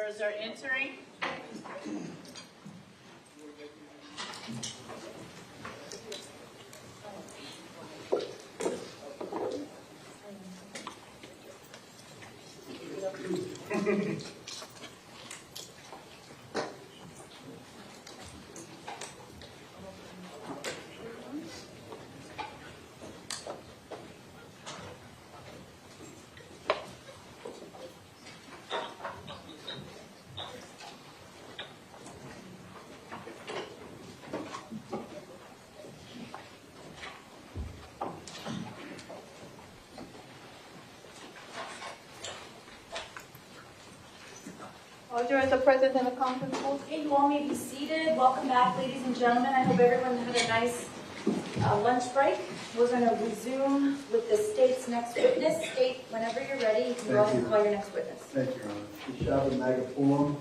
Officers are entering. Audrey, the president of the conference call. Okay, you all may be seated. Welcome back, ladies and gentlemen. I hope everyone had a nice lunch break. We're going to resume with the state's next witness. State, whenever you're ready, you can go ahead and call your next witness. Thank you, Your Honor. Kishava Magapuram.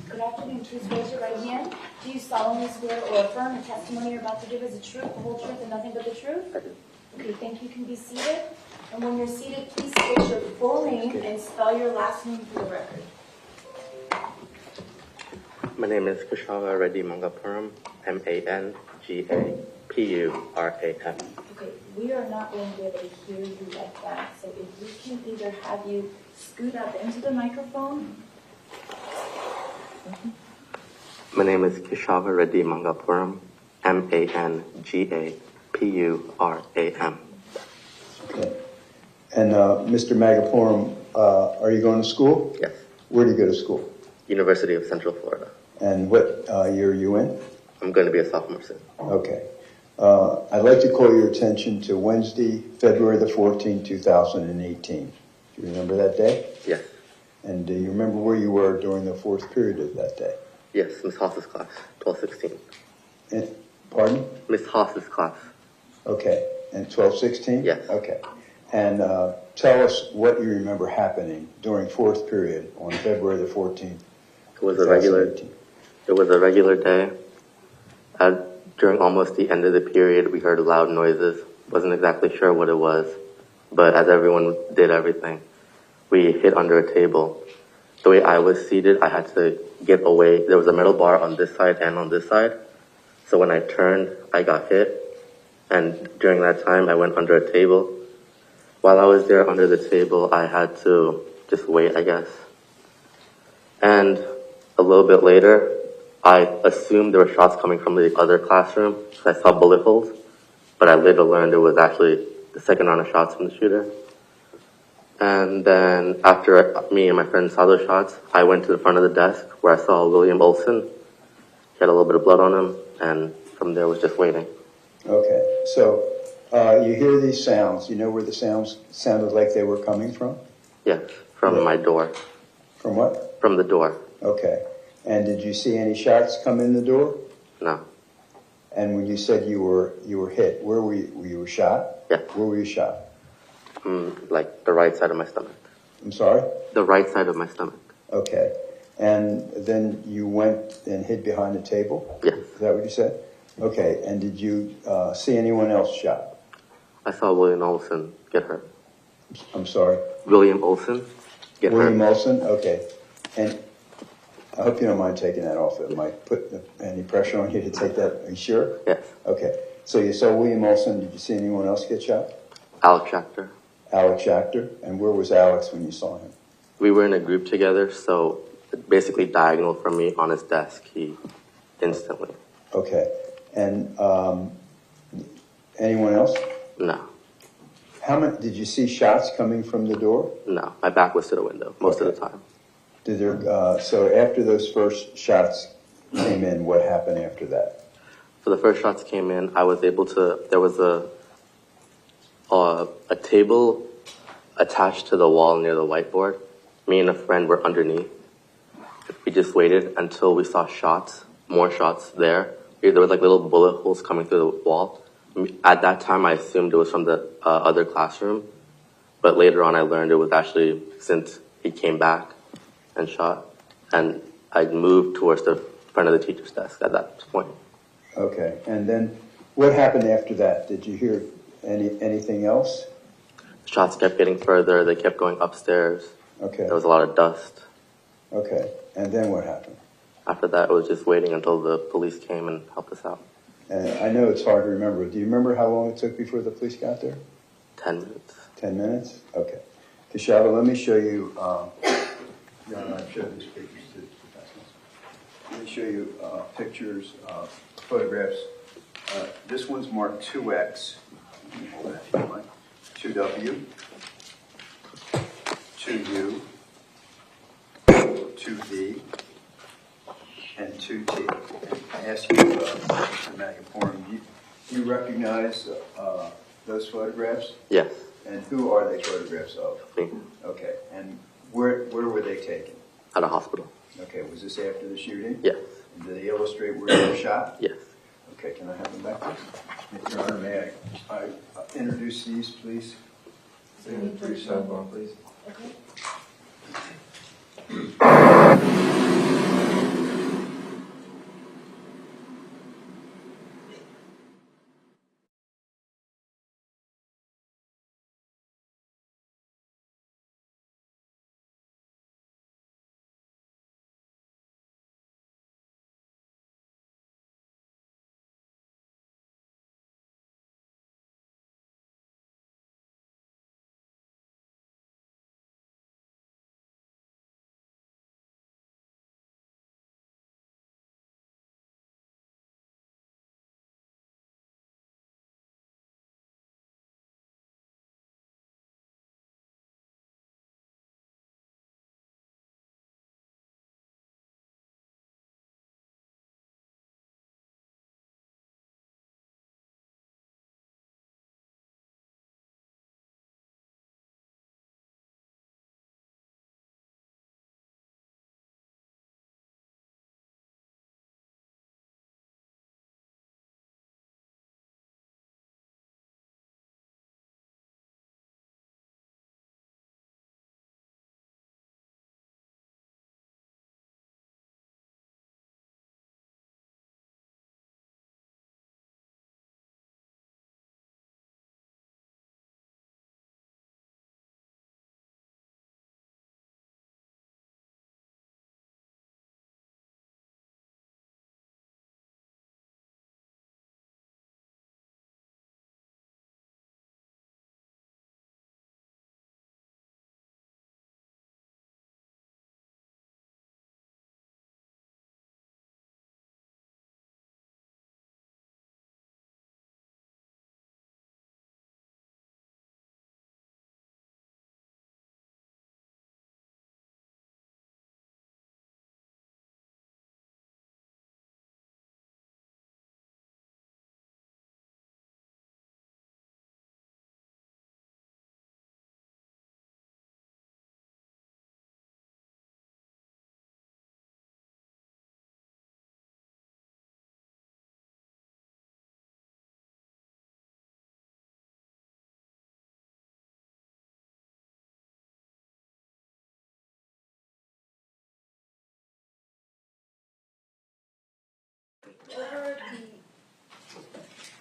Good afternoon. Please raise your right hand. Do you solemnly swear or affirm the testimony you're about to give is the truth, the whole truth, and nothing but the truth? Okay, thank you. You can be seated. And when you're seated, please state your full name and spell your last name for the record. My name is Kishava Reddy Mangapuram, Mangapuram. Okay, we are not going to be able to hear you like that, so if we can either have you scoot up into the microphone. My name is Kishava Reddy Mangapuram, Mangapuram. Okay. And Mr. Magapuram, are you going to school? Yes. Where do you go to school? University of Central Florida. And what year are you in? I'm going to be a sophomore soon. Okay. I'd like to call your attention to Wednesday, February the 14th, 2018. Do you remember that day? Yes. And do you remember where you were during the fourth period of that day? Yes, Miss Haas's class, 1216. Pardon? Miss Haas's class. Okay. And 1216? Yes. Okay. And tell us what you remember happening during fourth period on February the 14th. It was a regular day. During almost the end of the period, we heard loud noises. Wasn't exactly sure what it was, but as everyone did everything, we hid under a table. The way I was seated, I had to get away. There was a metal bar on this side and on this side. So when I turned, I got hit. And during that time, I went under a table. While I was there under the table, I had to just wait, I guess. And a little bit later, I assumed there were shots coming from the other classroom because I saw bullet holes. But I later learned it was actually the second round of shots from the shooter. And then after me and my friend saw those shots, I went to the front of the desk where I saw William Olson. He had a little bit of blood on him, and from there was just waiting. Okay, so you hear these sounds. You know where the sounds sounded like they were coming from? Yes, from my door. From what? From the door. Okay. And did you see any shots come in the door? No. And when you said you were hit, where were you shot? Yes. Where were you shot? Like the right side of my stomach. I'm sorry? The right side of my stomach. Okay. And then you went and hid behind a table? Yes. Is that what you said? Okay. And did you see anyone else shot? I saw William Olson get hurt. I'm sorry? William Olson get hurt. William Olson? Okay. And I hope you don't mind taking that off. It might put any pressure on you to take that. Are you sure? Yes. Okay. So you saw William Olson. Did you see anyone else get shot? Alex Schachter. Alex Schachter. And where was Alex when you saw him? We were in a group together, so basically diagonal from me on his desk. He instantly. Okay. And anyone else? No. How many, did you see shots coming from the door? No. My back was to the window most of the time. Did there, so after those first shots came in, what happened after that? So the first shots came in, I was able to, there was a table attached to the wall near the whiteboard. Me and a friend were underneath. We just waited until we saw shots, more shots there. There was like little bullet holes coming through the wall. At that time, I assumed it was from the other classroom. But later on, I learned it was actually since he came back and shot. And I moved towards the front of the teacher's desk at that point. Okay. And then what happened after that? Did you hear anything else? Shots kept getting further. They kept going upstairs. Okay. There was a lot of dust. Okay. And then what happened? After that, it was just waiting until the police came and helped us out. And I know it's hard to remember. Do you remember how long it took before the police got there? 10 minutes. 10 minutes? Okay. Kashava, let me show you, John, I've showed these pictures to the professionals. Let me show you pictures, photographs. This one's marked 2X. Hold that if you like. 2W, 2U, 2V, and 2T. I ask you, Mr. Magaporum, do you recognize those photographs? Yes. And who are they photographs of? Me. Okay. And where were they taken? At a hospital. Okay. Was this after the shooting? Yes. And do they illustrate where you were shot? Yes. Okay. Can I have them back, please? Your Honor, may I introduce these, please? Say it for yourself, please. Okay. Order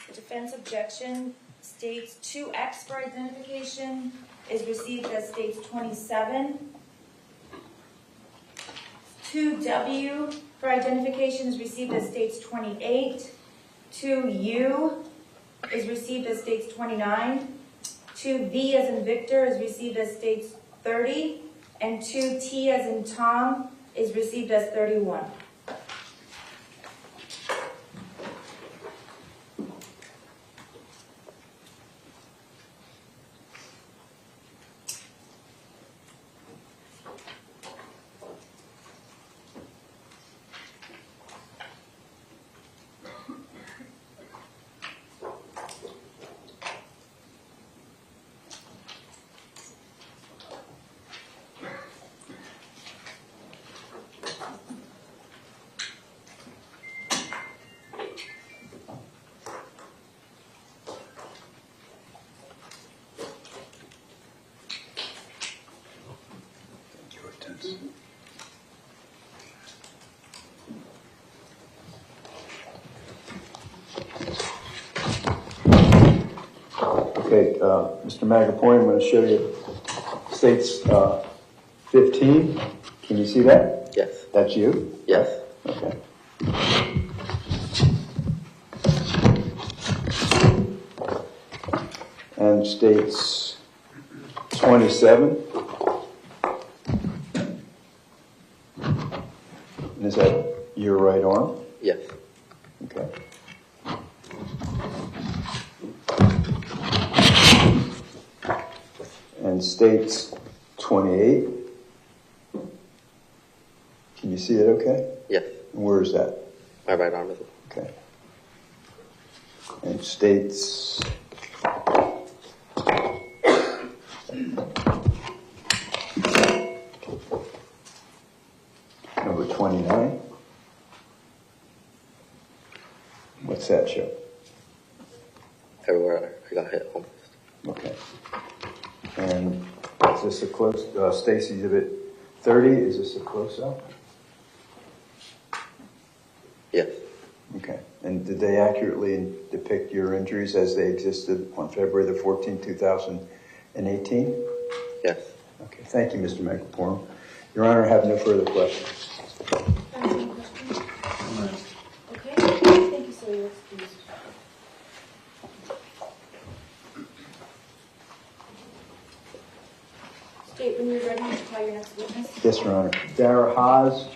the defense objection states 2X for identification is received as states 27. 2W for identification is received as states 28. 2U is received as states 29. 2V as in Victor is received as states 30. And 2T as in Tom is received as 31. Okay, Mr. Magapone, I'm going to show you states 15. Can you see that? Yes. That's you? Yes. Okay. And states 27. And is that your right arm? Yes. Okay. And states 28. Can you see it okay? Yes. And where is that? My right arm is. Okay. And states number 29. What's that show? Everywhere I got hit almost. Okay. And is this a close, Stacy exhibit 30, is this a close-up? Yes. Okay. And did they accurately depict your injuries as they existed on February the 14th, 2018? Yes. Okay. Thank you, Mr. McLeod. Your Honor, I have no further questions. Any questions? Okay, thank you, sir. You're excused. State when you're ready to call your next witness. Yes, Your Honor. Dara Haas.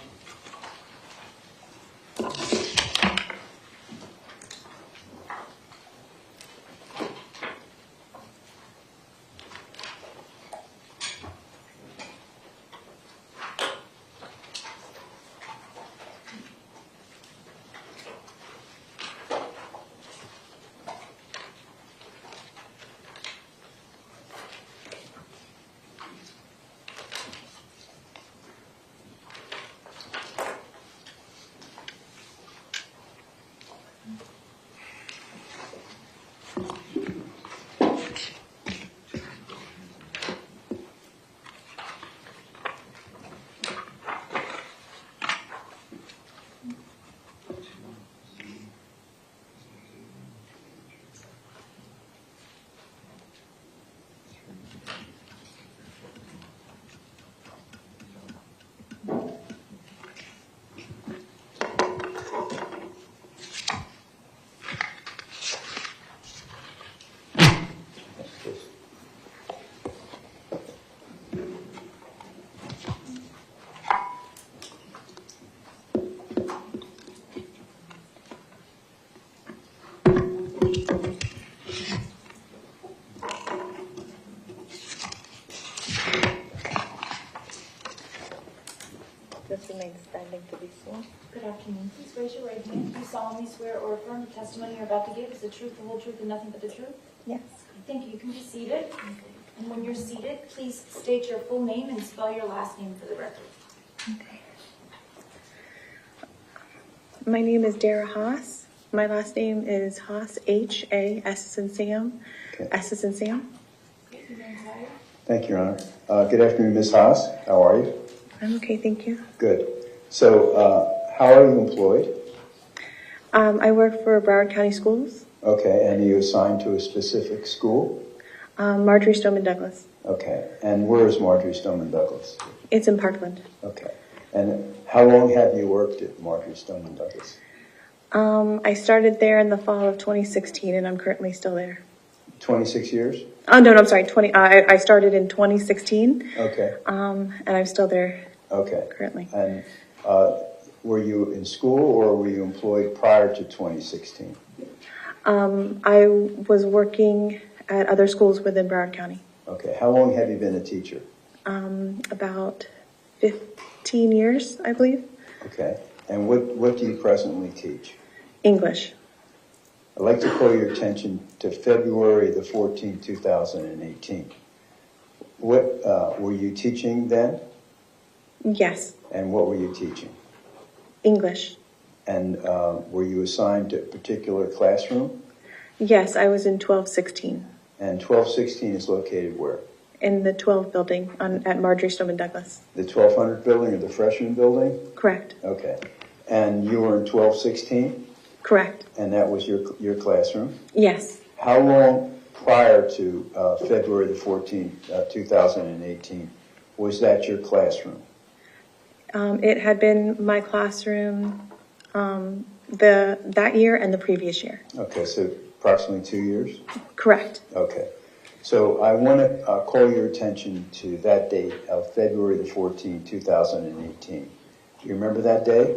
Just remain standing to be sworn. Good afternoon. Please raise your right hand. Do you solemnly swear or affirm the testimony you're about to give is the truth, the whole truth, and nothing but the truth? Yes. Thank you. You can be seated. And when you're seated, please state your full name and spell your last name for the record. Okay. My name is Dara Haas. My last name is Haas, H-A-S as in Sam. Okay. S as in Sam. Okay, you may retire. Thank you, Your Honor. Good afternoon, Ms. Haas. How are you? I'm okay, thank you. Good. So, how are you employed? I work for Broward County Schools. Okay, and are you assigned to a specific school? Marjorie Stoneman Douglas. Okay, and where is Marjorie Stoneman Douglas? It's in Parkland. Okay, and how long have you worked at Marjorie Stoneman Douglas? I started there in the fall of 2016, and I'm currently still there. 26 years? Oh, no, I'm sorry, I started in 2016. Okay. And I'm still there Okay. currently. And were you in school or were you employed prior to 2016? I was working at other schools within Broward County. Okay. How long have you been a teacher? About 15 years, I believe. Okay. And what do you presently teach? English. I'd like to call your attention to February the 14th, 2018. What were you teaching then? Yes, And what were you teaching? English. And were you assigned to a particular classroom? Yes, I was in 1216 And 1216 is located where? in the 12 building at Marjorie Stoneman Douglas. The 1200 building or the freshman building? Correct. Okay. And you were in 1216? Correct. And that was your classroom? Yes. How long prior to February the 14th, 2018, was that your classroom? It had been my classroom that year and the previous year. Okay, so approximately 2 years? Correct. Okay. So I want to call your attention to that date of February the 14th, 2018. Do you remember that day?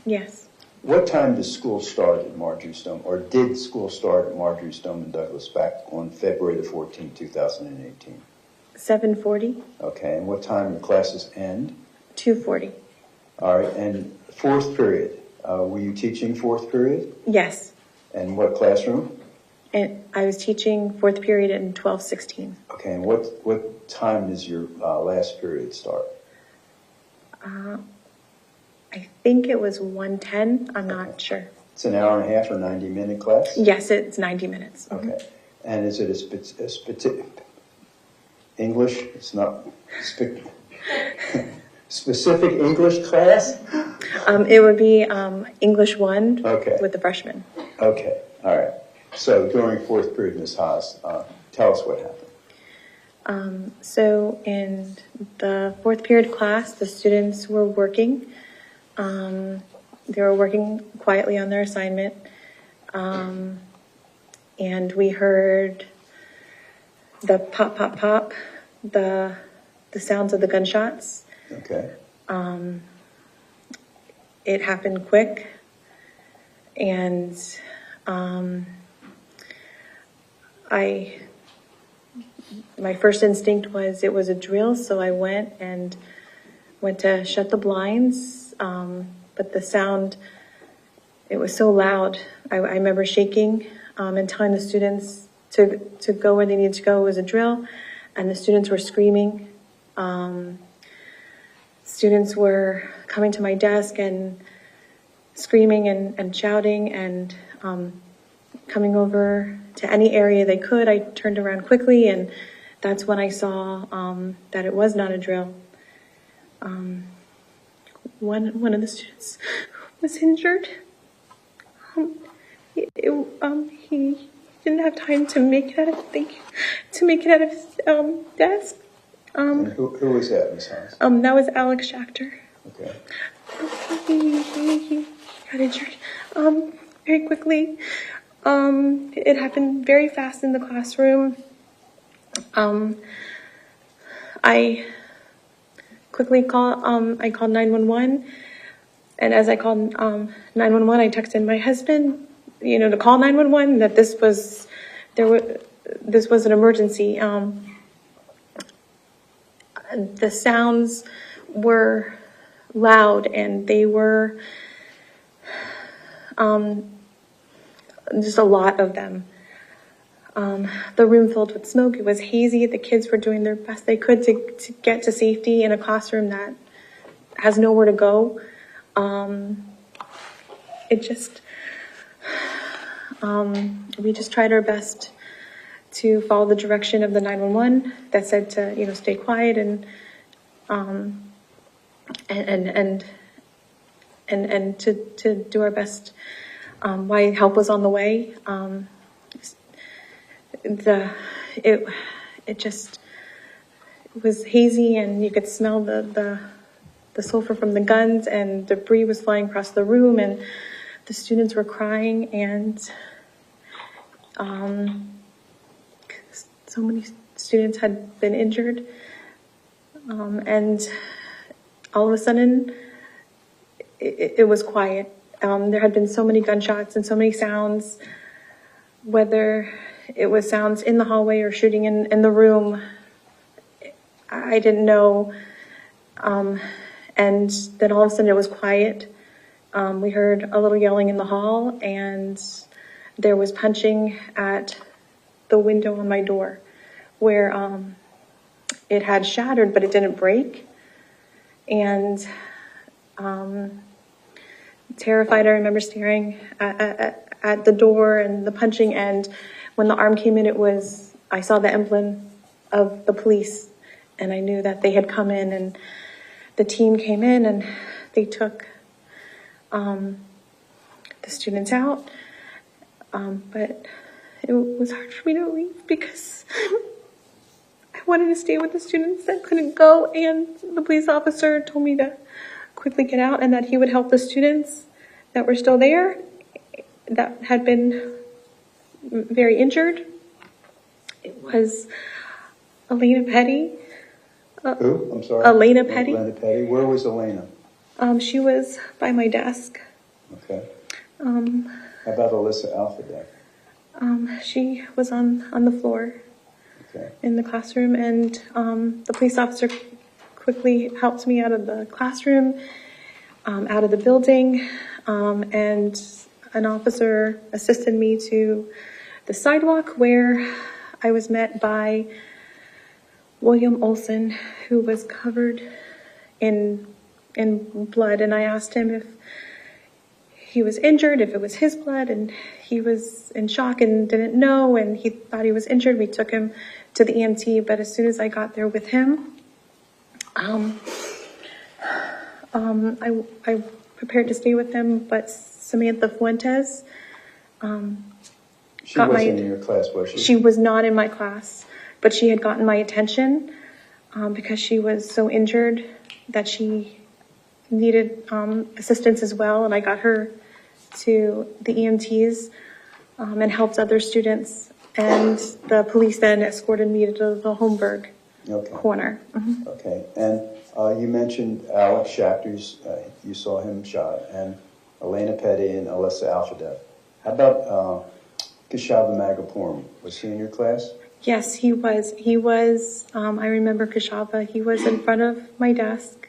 Yes. What time does school start at Marjorie Stoneman, or did school start at Marjorie Stoneman Douglas back on February the 14th, 2018? 7:40, Okay, and what time do classes end? 2:40. All right, and fourth period, were you teaching fourth period? Yes. And what classroom? And I was teaching fourth period in 1216. Okay, and what time does your last period start? I think it was 1:10. I'm not sure. It's an hour and a half or 90-minute class? Yes, it's 90 minutes. Okay. And is it English? It's not specific English class? It would be English 1 Okay. with the freshmen. Okay. All right. So during fourth period, Ms. Haas, tell us what happened. So in the fourth period class, the students were working. They were working quietly on their assignment. And we heard the pop, pop, pop, the sounds of the gunshots. Okay. It happened quick. And my first instinct was it was a drill, so I went to shut the blinds, but the sound, it was so loud. I remember shaking and telling the students to go where they needed to go. It was a drill, and the students were screaming. Students were coming to my desk and screaming and shouting and coming over to any area they could. I turned around quickly, and that's when I saw that it was not a drill. One of the students was injured. He didn't have time to make it out of his desk. And who was that, Ms. Haas? That was Alex Schachter. Okay. He got injured very quickly. It happened very fast in the classroom. I quickly called 911, and as I called 911, I texted my husband, to call 911, that this was an emergency. The sounds were loud, and they were just a lot of them. The room filled with smoke. It was hazy. The kids were doing their best they could to get to safety in a classroom that has nowhere to go. We just tried our best to follow the direction of the 911 that said to, stay quiet and to do our best. Why help was on the way. It was hazy, and you could smell the sulfur from the guns, and debris was flying across the room, and the students were crying, and so many students had been injured, and all of a sudden, it was quiet. There had been so many gunshots and so many sounds, whether it was sounds in the hallway or shooting in the room, I didn't know. And then all of a sudden it was quiet. We heard a little yelling in the hall, and there was punching at the window on my door where it had shattered, but it didn't break. And terrified, I remember staring at the door and the punching, and when the arm came in, I saw the emblem of the police, and I knew that they had come in, and the team came in and they took the students out. But it was hard for me to leave because I wanted to stay with the students that couldn't go, and the police officer told me to quickly get out and that he would help the students that were still there that had been very injured. It was Elena Petty. Who? I'm sorry? Elena Petty. Elena Petty. Where was Elena? She was by my desk. Okay. How about Alyssa Alphadeck? She was on the floor. Okay. In the classroom, and the police officer quickly helped me out of the classroom, out of the building, and an officer assisted me to the sidewalk where I was met by William Olson, who was covered in blood, and I asked him if he was injured, if it was his blood, and he was in shock and didn't know, and he thought he was injured. We took him to the EMT, but as soon as I got there with him, I prepared to stay with him, but Samantha Fuentes She wasn't in your class, was she? She was not in my class, but she had gotten my attention because she was so injured that she needed assistance as well, and I got her to the EMTs and helped other students, and the police then escorted me to the Holmberg corner. Mm-hmm. Okay, and you mentioned Alex Schachter, you saw him shot, and Elena Petty and Alyssa Alphadeck. How about Keshava Magaporum? Was he in your class? Yes, he was. I remember Keshava. He was in front of my desk,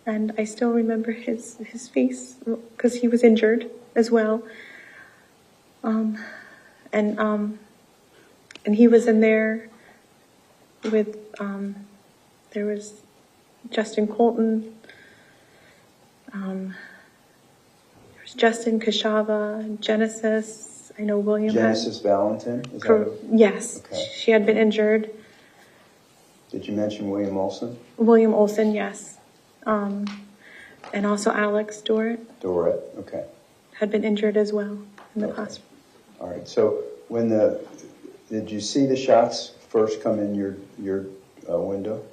and I still remember his face because he was injured as well. And he was in there with, there was Justin Colton, there was Justin, Keshava, Genesis. I know William Genesis Valentin? Is that yes, okay. She had been injured. Did you mention William Olson? William Olson, yes. And also Alex Dorrit. Dorrit, okay. Had been injured as well in the classroom. All right, so did you see the shots first come in your window?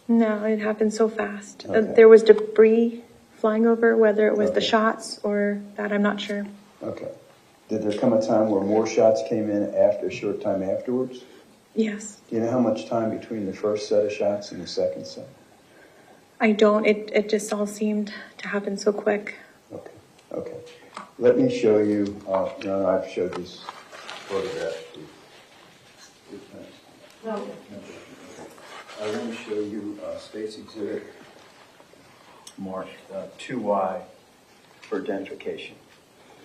No, it happened so fast. Okay. There was debris flying over, whether it was the Okay. shots or that, I'm not sure. Okay. Did there come a time where more shots came in after a short time afterwards? Yes. Do you know how much time between the first set of shots and the second set? I don't. It just all seemed to happen so quick. Okay. Okay. Let me show you. I've showed these photographs. No. I want to show you State's Exhibit marked 2Y for identification.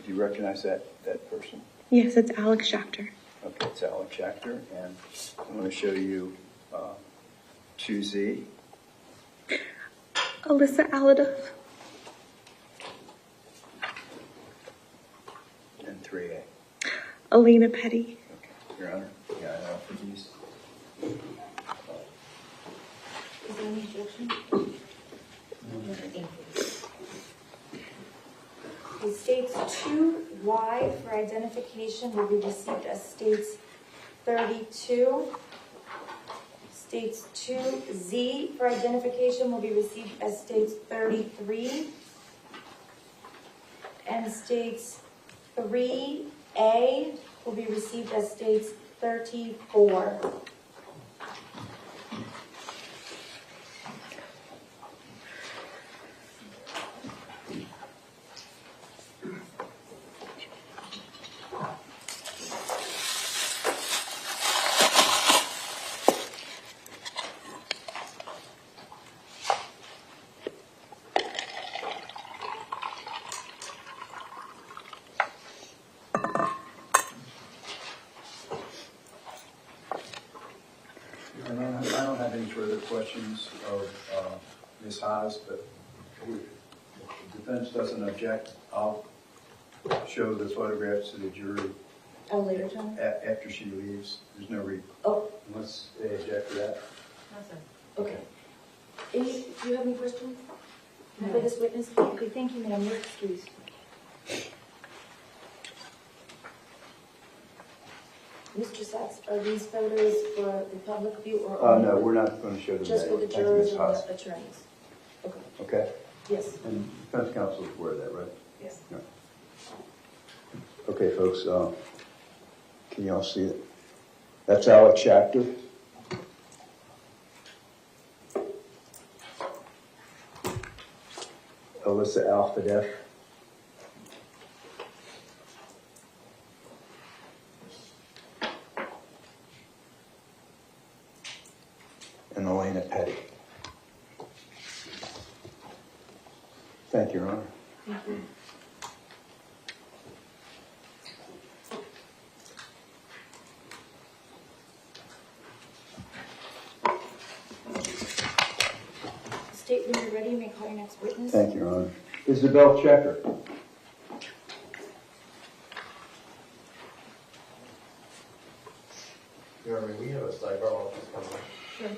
Do you recognize that person? Yes, it's Alex Schachter. Okay, it's Alex Schachter, and I'm going to show you 2Z. Alyssa Alhadeff. And 3A. Elena Petty. Okay, Your Honor. Yeah, I know for these. Is there any objection? The states 2Y for identification will be received as states 32. States 2Z for identification will be received as states 33. And states 3A will be received as states 34. I don't have any further questions of Ms. Haas, but if the defense doesn't object, I'll show the photographs to the jury Oh, later, John? after she leaves. There's no reason, Oh, unless they object to that. okay. Do you have any questions for this witness? Okay, thank you, ma'am. You're excused. Mr. Sachs, are these photos for the public view or only No, we're not going to show them. just for the Thank you, jurors Ms. and Haas. the attorneys? Okay, Okay? yes. And defense counsel is aware of that, right? Yes. Yeah. Okay, folks, can you all see it? That's Alex Schachter. Alyssa Alfadef. And Elena Petty. Thank you, Your Honor. Thank you. State when you're ready, you may call your next witness. Thank you, Your Honor. Isabel Checker. Your Honor, we have a sidebar office coming. Sure.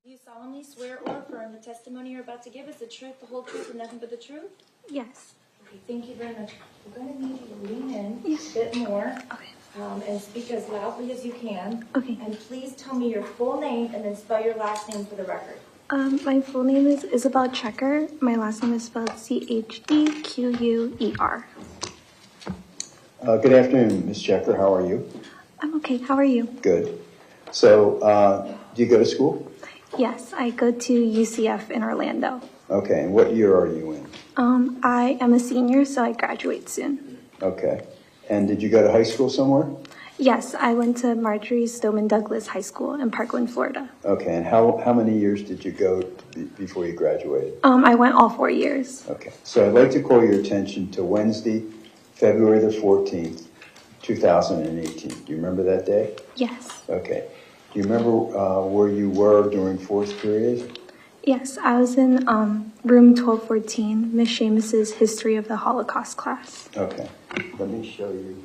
Do you solemnly swear or affirm the testimony you're about to give is the truth, the whole truth, and nothing but the truth? Yes. Okay, thank you very much. We're going to need you to lean in a bit more. Okay. And speak as loudly as you can. Okay. And please tell me your full name and then spell your last name for the record. My full name is Isabel Checker. My last name is spelled Chdquer. Good afternoon, Ms. Checker. How are you? I'm okay. How are you? Good. So, do you go to school? Yes, I go to UCF in Orlando. Okay, and what year are you in? I am a senior, so I graduate soon. Okay. And did you go to high school somewhere? Yes, I went to Marjorie Stoneman Douglas High School in Parkland, Florida. Okay, and how many years did you go before you graduated? I went all 4 years. Okay, so I'd like to call your attention to Wednesday, February the 14th, 2018. Do you remember that day? Yes. Okay. Do you remember where you were during fourth period? Yes, I was in room 1214, Miss Seamus's History of the Holocaust class. Okay, let me show you.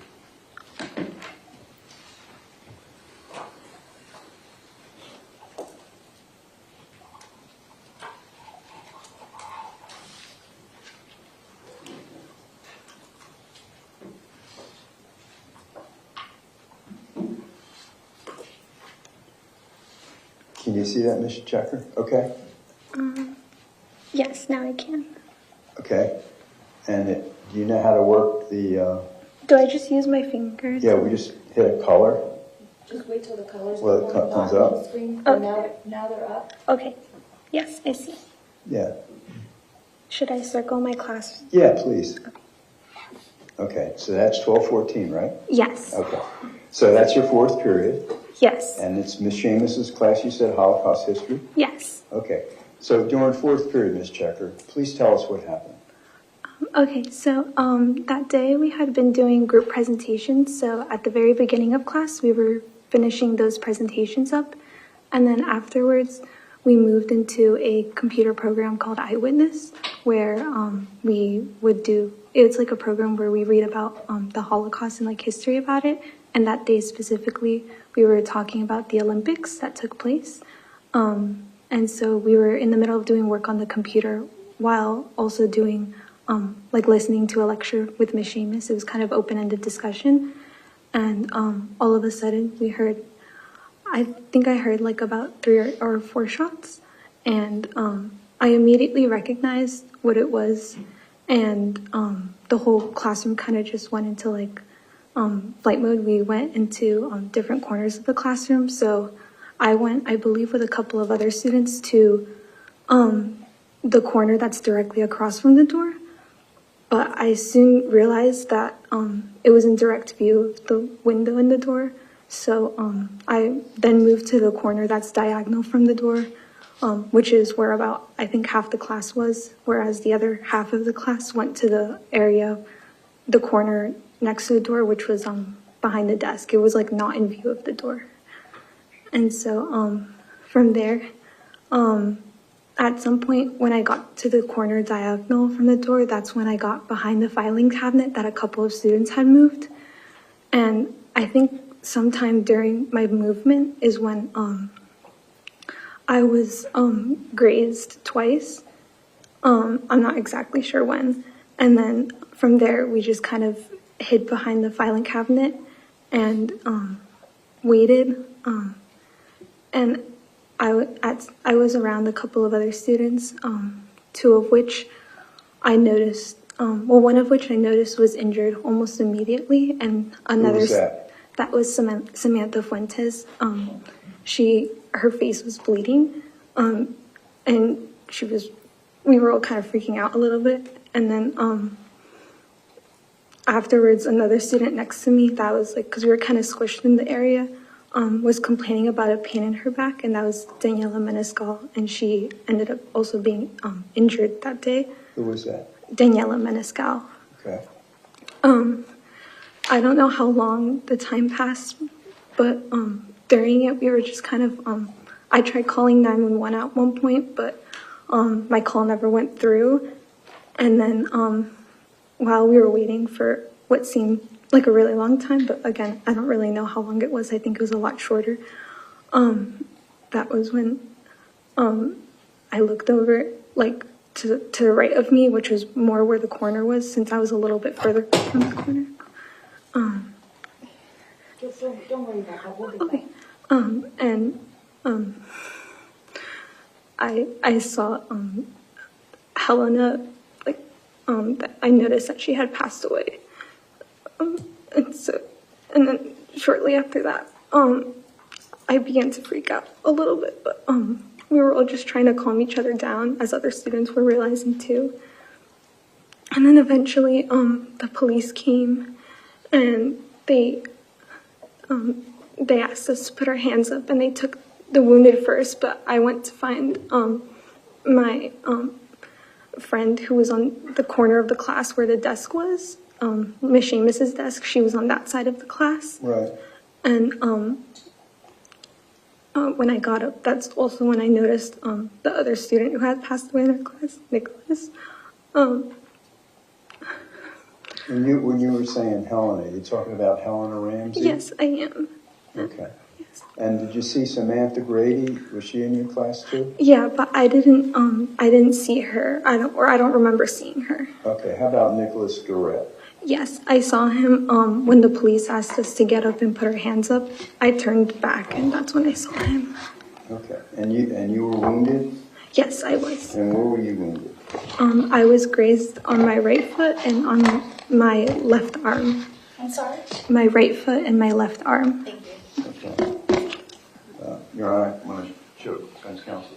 Can you see that, Ms. Checker? Okay. Yes, now I can. Okay. And do you know how to work the? Do I just use my fingers? Yeah, we just hit a color. Just wait till the colors Well, it come comes on up. the screen. Okay. Now they're up. Okay. Yes, I see. Yeah. Should I circle my class? Yeah, please. Okay, so that's 12:14, right? Yes. Okay. So that's your fourth period, Yes. and it's Ms. Seamus's class. You said Holocaust history. Yes. Okay. So during fourth period, Ms. Checker, please tell us what happened. Okay, so that day we had been doing group presentations. So at the very beginning of class, we were finishing those presentations up. And then afterwards, we moved into a computer program called Eyewitness, where we would do, it's like a program where we read about the Holocaust and like history about it. And that day specifically, we were talking about the Olympics that took place. And so we were in the middle of doing work on the computer while also doing like listening to a lecture with Ms. Seamus. It was kind of open-ended discussion. And all of a sudden we heard, I think I heard like about 3 or 4 shots. And I immediately recognized what it was. And the whole classroom kind of just went into like flight mode. We went into different corners of the classroom. So I went, I believe, with a couple of other students to the corner that's directly across from the door. But I soon realized that it was in direct view of the window in the door. So I then moved to the corner that's diagonal from the door, which is where about, I think, half the class was, whereas the other half of the class went to the area, the corner next to the door, which was behind the desk. It was like not in view of the door. And so from there, at some point when I got to the corner diagonal from the door, that's when I got behind the filing cabinet that a couple of students had moved. And I think sometime during my movement is when I was grazed twice. I'm not exactly sure when. And then from there, we just kind of hid behind the filing cabinet and waited. And I was around a couple of other students, 2 of which I noticed, one of which I noticed was injured almost immediately, and another— Who was that? That was Samantha Fuentes. Her face was bleeding, and we were all kind of freaking out a little bit. And then afterwards, another student next to me, that was like, because we were kind of squished in the area, was complaining about a pain in her back, and that was Daniela Menescal, and she ended up also being injured that day. Who was that? Daniela Menescal. Okay. I don't know how long the time passed, but during it, we were just kind of, I tried calling 911 at one point, but my call never went through. And then while we were waiting for what seemed like a really long time, but again, I don't really know how long it was. I think it was a lot shorter. That was when I looked over, like, to the right of me, which was more where the corner was, since I was a little bit further from the corner. Don't worry about that. We'll be Okay. And I saw Helena, like, I noticed that she had passed away. And then shortly after that, I began to freak out a little bit, but we were all just trying to calm each other down, as other students were realizing too. And then eventually, the police came, and they asked us to put our hands up, and they took the wounded first, but I went to find my friend who was on the corner of the class where the desk was, Ms. Seamus's desk. She was on that side of the class. Right. And when I got up, that's also when I noticed the other student who had passed away in our class, Nikolas. When you were saying Helena, you're talking about Helena Ramsey? Yes, I am. Okay. Yes. And did you see Samantha Grady? Was she in your class too? Yeah, but I didn't see her. I don't remember seeing her. Okay. How about Nicholas Garrett? Yes, I saw him when the police asked us to get up and put our hands up. I turned back, and that's when I saw him. Okay, and you were wounded? Yes, I was. And where were you wounded? I was grazed on my right foot and on my left arm. I'm sorry? My right foot and my left arm. Thank you. Okay. Your Honor, I want to show defense counsel.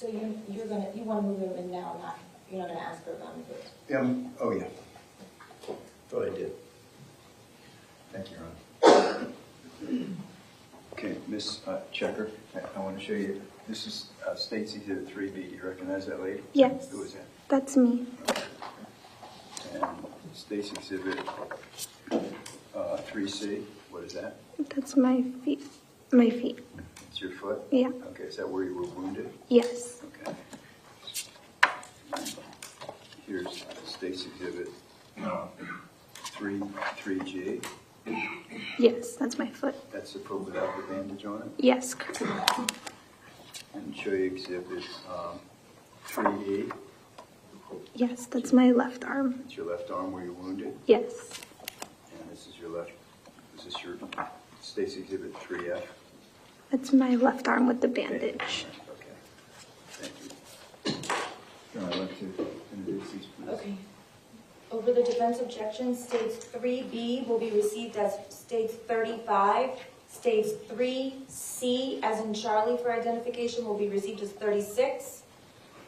So you want to move him in now, you're not gonna ask for a boundary first? Oh, yeah. Thought I did. Thank you, Ron. Okay, Miss Checker, I want to show you, this is State's Exhibit 3B. You recognize that lady? Yes. Who is that? That's me. And State's Exhibit 3C, what is that? That's my feet. My feet. It's your foot? Yeah. Okay, is that where you were wounded? Yes. Okay. Here's State's Exhibit 3G. Yes, that's my foot. That's the foot without the bandage on it. Yes, correct. And show you Exhibit 3E. Yes, that's my left arm. It's your left arm where you're wounded. Yes. And this is your your State's Exhibit 3F. That's my left arm with the bandage. Okay. Thank you. I'd like to introduce these, please. Okay. Over the defense objection, states 3B will be received as states 35. States 3C, as in Charlie for identification, will be received as 36.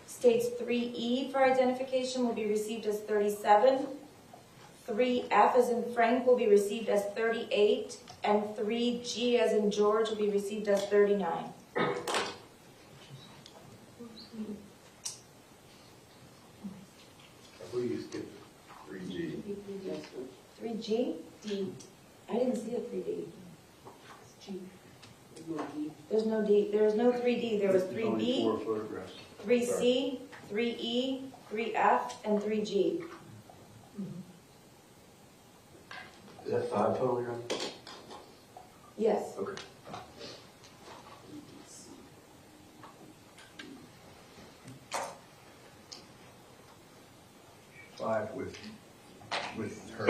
States 3E for identification will be received as 37. 3F as in Frank will be received as 38. And 3G as in George will be received as 39. I believe you skipped 3G. 3G? D. I didn't see a 3D. There's no D. There was no 3D. There was There's only 3B, 4 photographs. 3C, 3E, 3F, and 3G. Is that 5 total you're on? Yes. Okay. Five with her,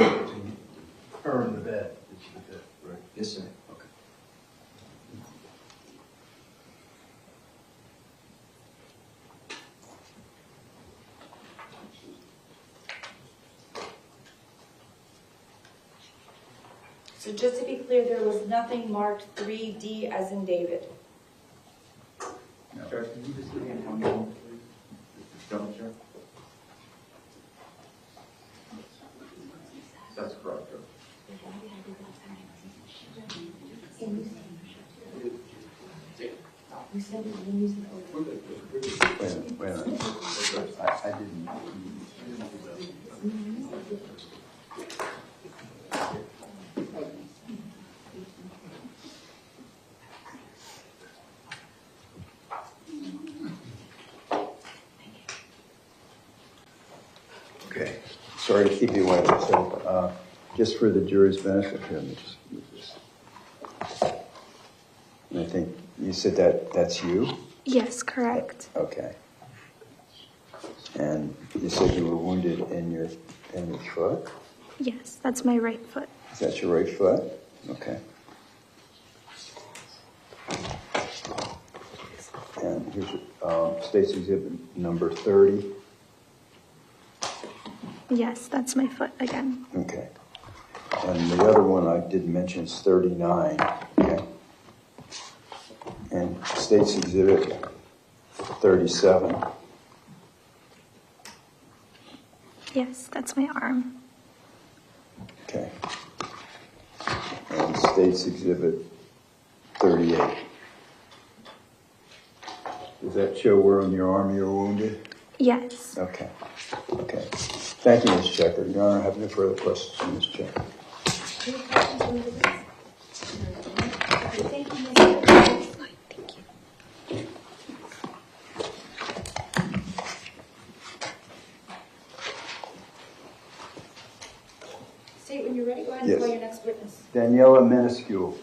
her in the bed. Right. Yes, sir. Okay. So just to be clear, there was nothing marked 3D as in David. No. Can you just give me a number, please? Double check. That's correct, Joe. You said it when you said over. Wait a minute. I didn't. Okay, sorry to keep you waiting. So, just for the jury's benefit here, let me just move this. And I think you said that's you? Yes, correct. Okay. And you said you were wounded in your foot? Yes, that's my right foot. Is that your right foot? Okay. And here's State's Exhibit number 30. Yes, that's my foot again. Okay. And the other one I did mention is 39. Okay. And State's Exhibit 37. Yes, that's my arm. Okay. And State's Exhibit 38. Does that show where on your arm you're wounded? Yes. Okay. Okay. Thank you, Ms. Checker. Your Honor, I have no further questions for Ms. Checker. Any questions from the witness? Okay, thank you, Ms. State when you're ready, go ahead and Yes. call your next witness. Daniela Minuscule.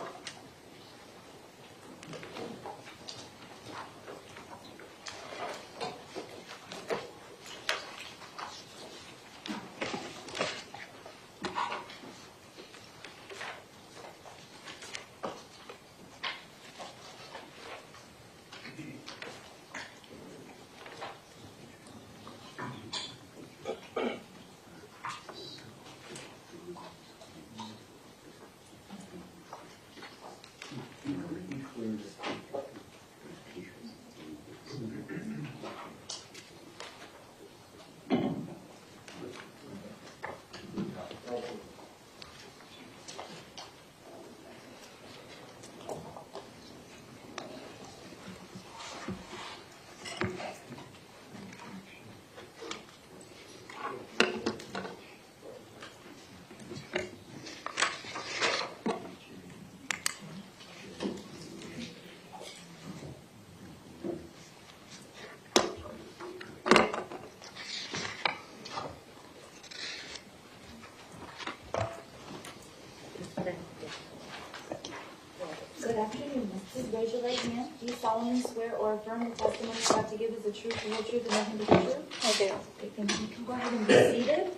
Good afternoon. Please raise your right hand. Do you solemnly swear or affirm the testimony you're about to give is the truth, the whole truth, and nothing but the truth? I do. Okay, thank you. You can go ahead and be seated.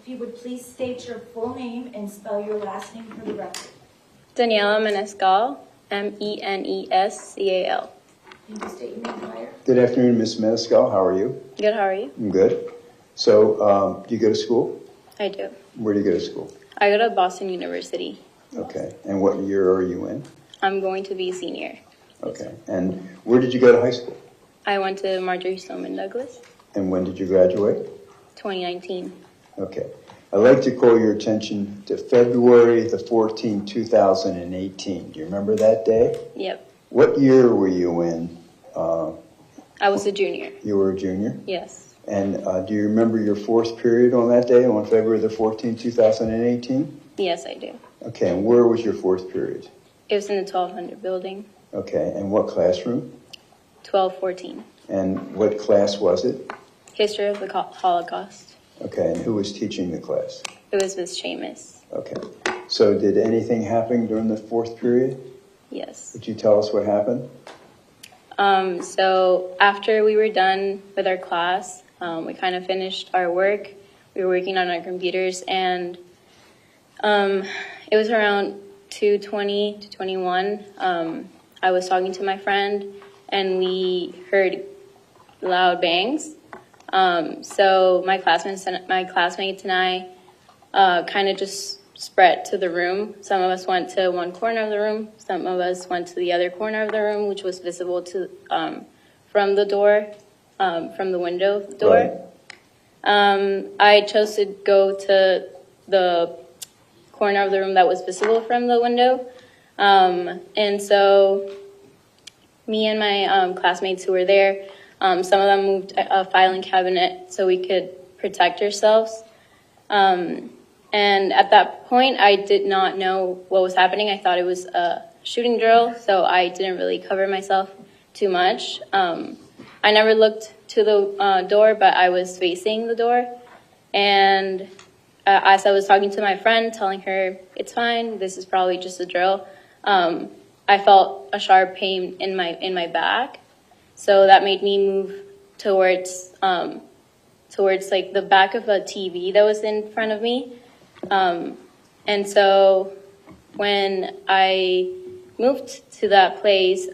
If you would please state your full name and spell your last name for the record. Daniela Menescal, Menescal. Can you state your name prior? Good afternoon, Ms. Menescal. How are you? Good, how are you? I'm good. So, do you go to school? I do. Where do you go to school? I go to Boston University. Okay. And what year are you in? I'm going to be a senior. Okay. And where did you go to high school? I went to Marjorie Stoneman Douglas, And when did you graduate? 2019. Okay. I'd like to call your attention to February the 14th, 2018. Do you remember that day? Yep. What year were you in? I was a junior. You were a junior? Yes. And do you remember your fourth period on that day, on February the 14th, 2018? Yes, I do. Okay, and where was your fourth period? It was in the 1200 building, Okay, and what classroom? 1214. And what class was it? History of the Holocaust. Okay, and who was teaching the class? It was Miss Seamus. Okay, so did anything happen during the fourth period? Yes. Would you tell us what happened? So after we were done with our class, we kind of finished our work. We were working on our computers, and it was around 2:20 to 21. I was talking to my friend, and we heard loud bangs. So my classmates and I kind of just spread to the room. Some of us went to one corner of the room. Some of us went to the other corner of the room, which was visible to from the door, from the window of the door. Right. I chose to go to the corner of the room that was visible from the window. And so me and my classmates who were there, some of them moved a filing cabinet so we could protect ourselves. And at that point, I did not know what was happening. I thought it was a shooting drill, so I didn't really cover myself too much. I never looked to the door, but I was facing the door. And as I was talking to my friend, telling her, it's fine, this is probably just a drill, I felt a sharp pain in my back. So that made me move towards like the back of a TV that was in front of me. And so when I moved to that place,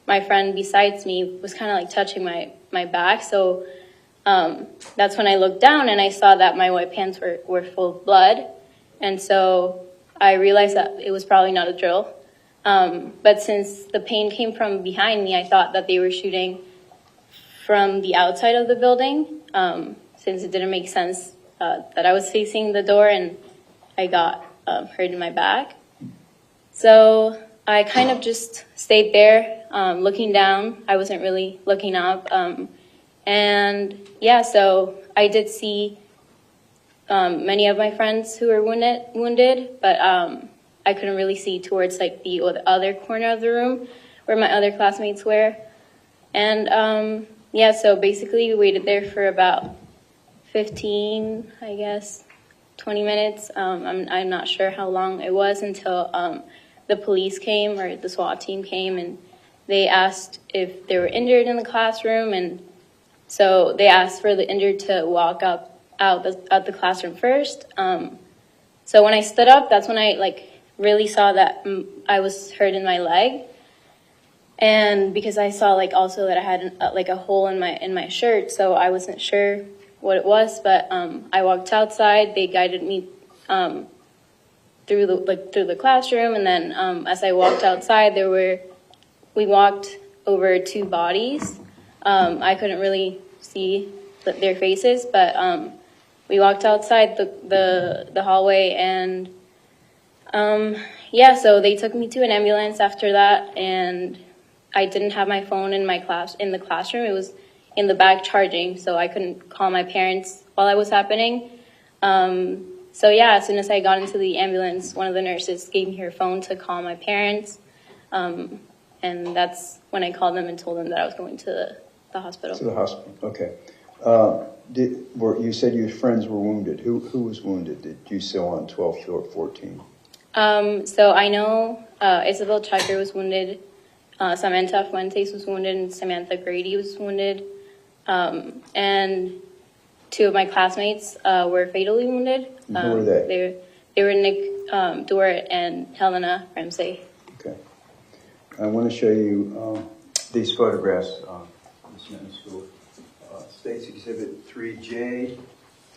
my friend besides me was kind of like touching my back. So that's when I looked down and I saw that my white pants were full of blood. And so I realized that it was probably not a drill. But since the pain came from behind me, I thought that they were shooting from the outside of the building, since it didn't make sense that I was facing the door and I got hurt in my back. So I kind of just stayed there, looking down. I wasn't really looking up. And yeah, so I did see many of my friends who were wounded, but I couldn't really see towards like the other corner of the room where my other classmates were. And yeah, so basically we waited there for about 15, I guess, 20 minutes. I'm not sure how long it was until the police came, or the SWAT team came, and they asked if they were injured in the classroom. And so they asked for the injured to walk out the classroom first. So when I stood up, that's when I really saw that I was hurt in my leg. And because I saw also that I had a hole in my shirt, so I wasn't sure what it was, but I walked outside. They guided me through the classroom, and then as I walked outside, we walked over two bodies. I couldn't really see their faces, but we walked outside the hallway, and yeah, so they took me to an ambulance after that, and I didn't have my phone in the classroom. It was in the back charging, so I couldn't call my parents while it was happening. So yeah, as soon as I got into the ambulance, one of the nurses gave me her phone to call my parents, and that's when I called them and told them that I was going to the hospital. To the hospital, okay. You said your friends were wounded. Who was wounded? Did you saw on 12 or 14? So I know Isabel Checker was wounded, Samantha Fuentes was wounded, and Samantha Grady was wounded. And two of my classmates were fatally wounded. Who were they? They were Nick Dort and Helena Ramsey. Okay. I want to show you these photographs in this middle school. States Exhibit 3J,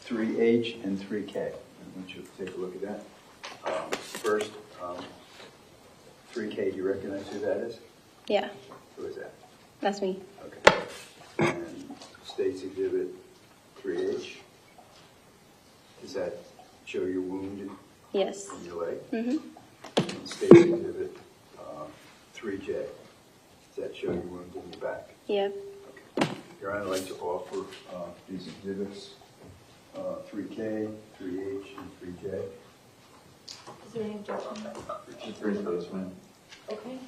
3H, and 3K. I want you to take a look at that. First, 3K, do you recognize who that is? Yeah, Who is that? that's me. Okay. And States Exhibit 3H, does that show your wound Yes. in your leg? Mm-hmm. And States Exhibit 3J, does that show your wound in your back? Yep. Okay. Your Honor, I'd like to offer these exhibits, 3K, 3H, and 3J. Is there any objection? Just raise those, man. Okay.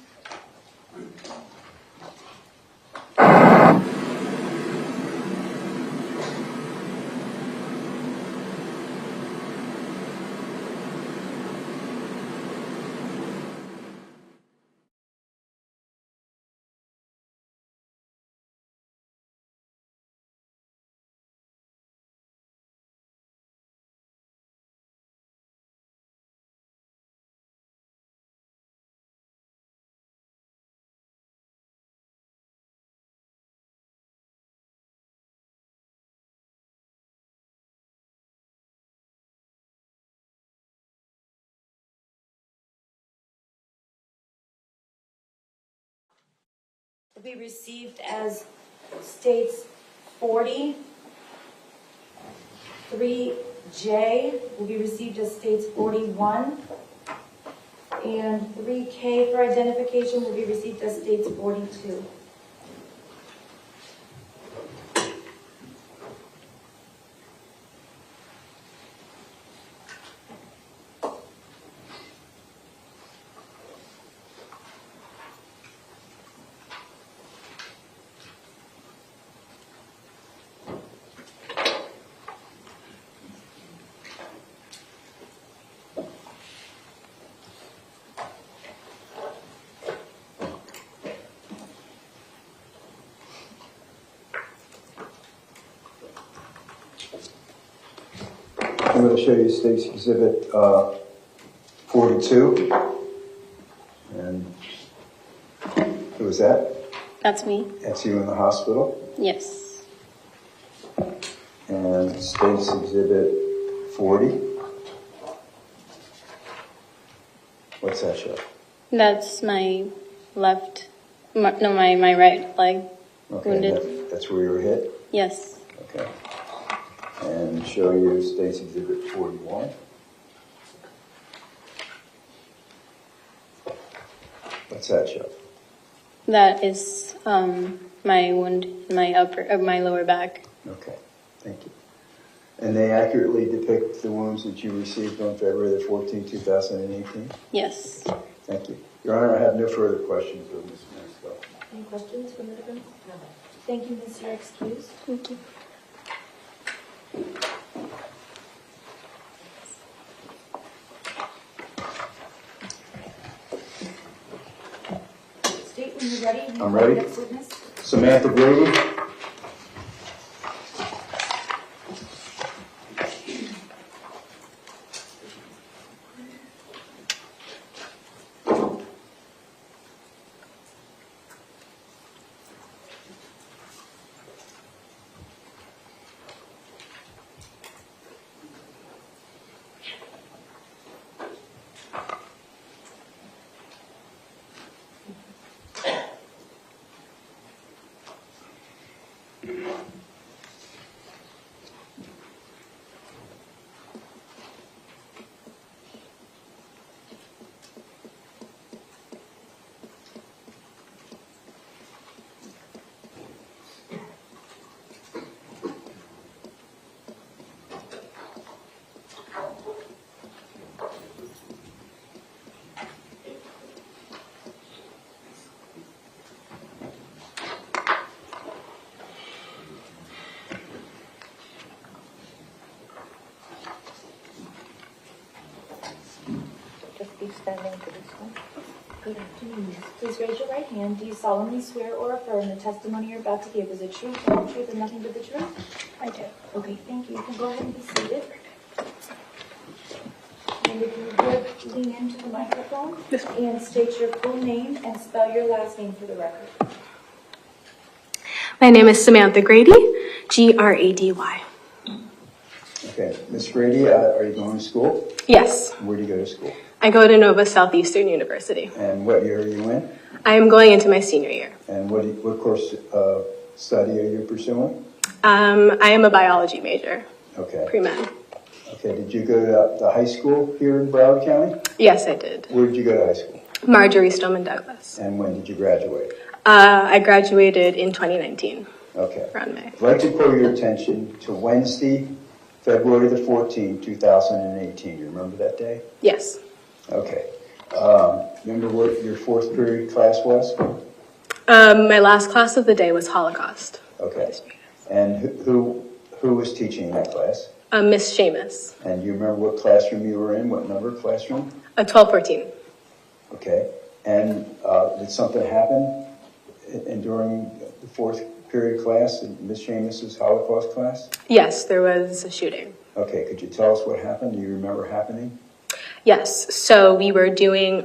Will be received as states 40. 3J will be received as states 41. And 3K for identification will be received as states 42. I'm going to show you State's Exhibit 42. And who is that? That's me. That's you in the hospital. Yes. And State's Exhibit 40. What's that show? That's my left, my right leg Okay, wounded. that's where you were hit? Yes. Okay. And show you State's Exhibit 41. What's that show? That is my wound in my lower back. Okay, thank you. And they accurately depict the wounds that you received on February the 14th, 2018? Yes. Thank you. Your Honor, I have no further questions of Ms. Mansfield. Any questions from the defense? No. Thank you, Ms. You're excused. Thank you. State when you're ready. I'm ready. Next witness. Samantha Grady. Keep standing for this one. Good afternoon, miss. Please raise your right hand. Do you solemnly swear or affirm the testimony you're about to give is the truth, the whole truth, and nothing but the truth? I do. Okay, thank you. You can go ahead and be seated. And if you would lean into the microphone and state your full name and spell your last name for the record. My name is Samantha Grady, Grady. Okay, Miss Grady, are you going to school? Yes, Where do you go to school? I go to Nova Southeastern University. And what year are you in? I am going into my senior year. And what course of study are you pursuing? I am a biology major, Okay. pre-med. Okay, did you go to the high school here in Broward County? Yes, I did. Where did you go to high school? Marjorie Stoneman Douglas. And when did you graduate? I graduated in 2019, Okay. around May. I'd like to call your attention to Wednesday, February the 14th, 2018. You remember that day? Yes. Okay. Remember what your fourth period class was? My last class of the day was Holocaust. Okay. And who was teaching that class? Miss Seamus, And do you remember what classroom you were in? What number classroom? 1214. Okay. And did something happen during the fourth period class in Miss Seamus's Holocaust class? Yes, there was a shooting. Okay. Could you tell us what happened? Do you remember happening? Yes, so we were doing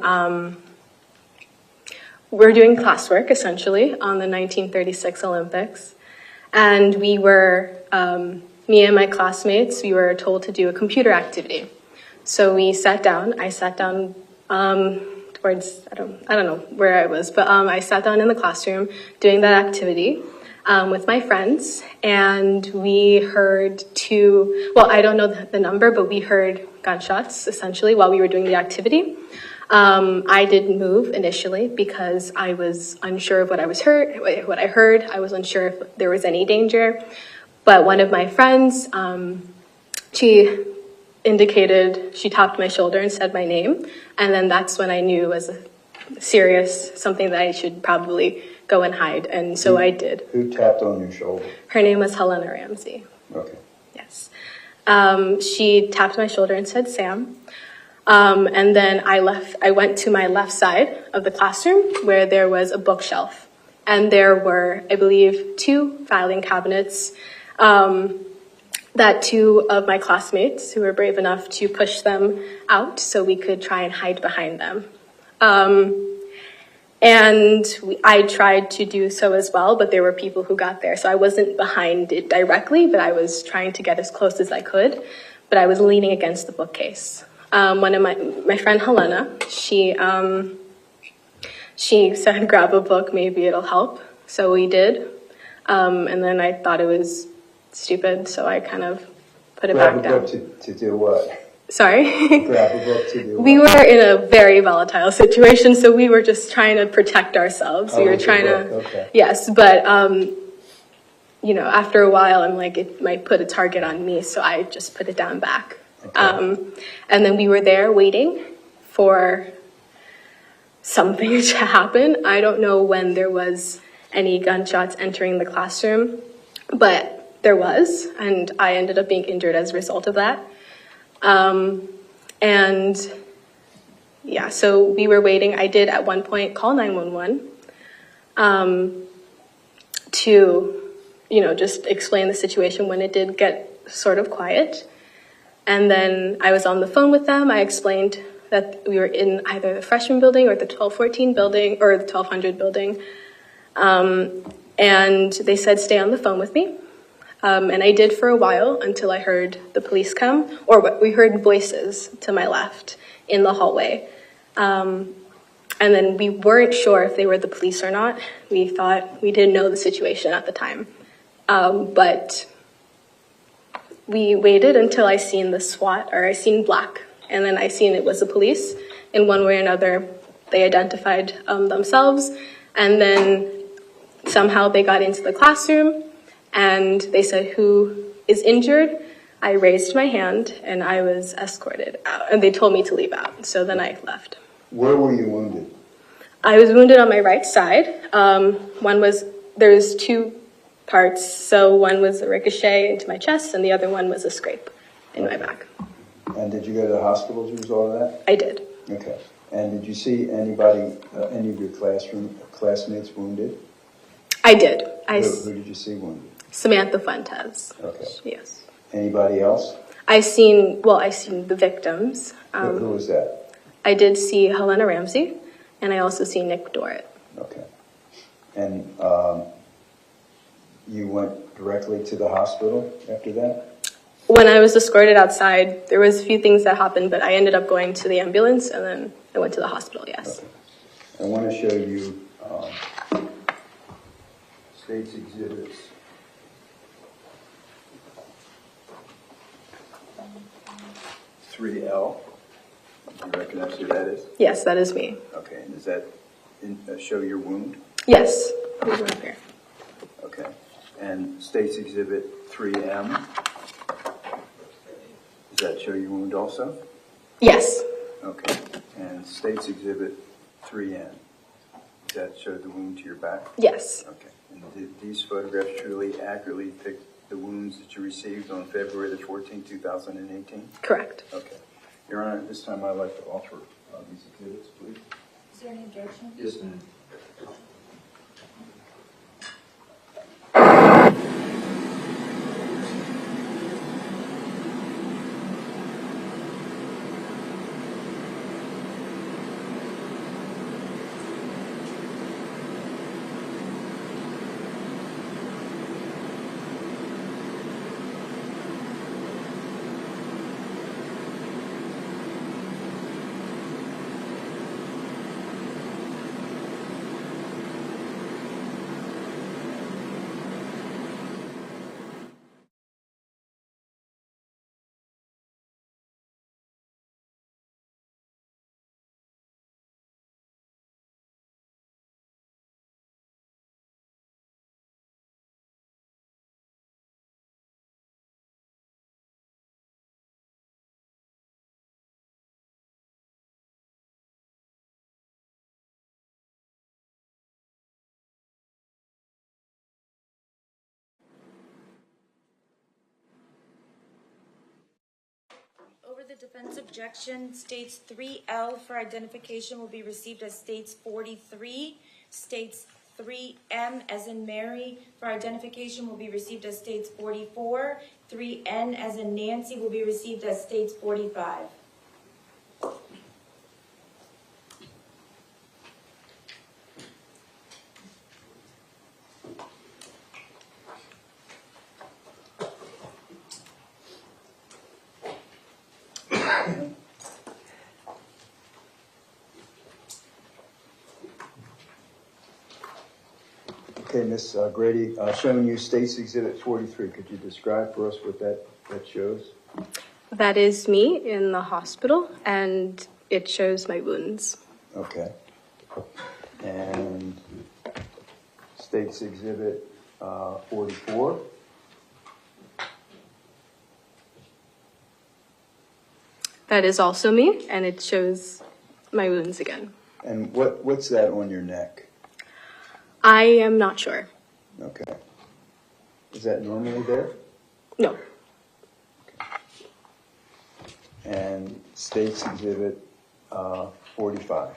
classwork essentially on the 1936 Olympics, and we were me and my classmates. We were told to do a computer activity, so we sat down. I sat down towards I don't know where I was, but I sat down in the classroom doing that activity with my friends, and we heard I don't know the number, but we heard gunshots essentially while we were doing the activity. I didn't move initially because I was unsure of what I heard. I was unsure if there was any danger, but one of my friends, she tapped my shoulder and said my name, and then that's when I knew it was something that I should probably go and hide, and so I did. Who tapped on your shoulder? Her name was Helena Ramsey. Okay. Yes. She tapped my shoulder and said, Sam. And then I went to my left side of the classroom where there was a bookshelf. And there were, I believe, 2 filing cabinets that 2 of my classmates who were brave enough to push them out so we could try and hide behind them. I tried to do so as well, but there were people who got there. So I wasn't behind it directly, but I was trying to get as close as I could. But I was leaning against the bookcase. One of my friend Helena, she said, grab a book, maybe it'll help. So we did. And then I thought it was stupid, so I kind of put it back down. Grab a book to do what? Sorry? Grab a book to do what? We were in a very volatile situation, so we were just trying to protect ourselves. We were trying to, okay. yes, but after a while, I'm like, it might put a target on me, so I just put it down back. Okay. And then we were there waiting for something to happen. I don't know when there was any gunshots entering the classroom, but there was, and I ended up being injured as a result of that. So we were waiting. I did at one point call 911 to, just explain the situation when it did get sort of quiet. And then I was on the phone with them. I explained that we were in either the freshman building or the 1214 building or the 1200 building. And they said, stay on the phone with me. And I did for a while until I heard the police come, or we heard voices to my left in the hallway. And then we weren't sure if they were the police or not. We didn't know the situation at the time. But we waited until I seen the SWAT, or I seen black, and then I seen it was the police. In one way or another, they identified themselves, and then somehow they got into the classroom, and they said, who is injured? I raised my hand, and I was escorted out, and they told me to leave out, so then I left. Where were you wounded? I was wounded on my right side. There's 2 parts, so one was a ricochet into my chest, and the other one was a scrape in my back. And did you go to the hospital as a result of that? I did. Okay. And did you see anybody, any of your classmates wounded? I did. Who did you see wounded? Samantha Fuentes. Okay. Yes. Anybody else? I seen the victims. Who was that? I did see Helena Ramsey, and I also see Nick Dorrit. Okay. And you went directly to the hospital after that? When I was escorted outside, there was a few things that happened, but I ended up going to the ambulance, and then I went to the hospital, yes. Okay. I want to show you State's exhibits. (3L). You recognize who that is? Yes, that is me. Okay, and does that show your wound? Yes. Here's one here. Okay. And State's Exhibit 3M, does that show your wound also? Yes. Okay. And State's Exhibit 3N, does that show the wound to your back? Yes. Okay. And did these photographs truly accurately depict the wounds that you received on February the 14th, 2018? Correct. Okay. Your Honor, at this time I'd like to offer these exhibits, please. Is there any objection? Yes, ma'am. Over the defense objection, states 3L for identification will be received as states 43. States 3M as in Mary for identification will be received as states 44. 3N as in Nancy will be received as states 45. Okay, Ms. Grady, showing you State's Exhibit 43. Could you describe for us what that shows? That is me in the hospital, and it shows my wounds. Okay. And State's Exhibit 44. That is also me, and it shows my wounds again. And what's that on your neck? I am not sure. Okay. Is that normally there? No. And State's Exhibit 45.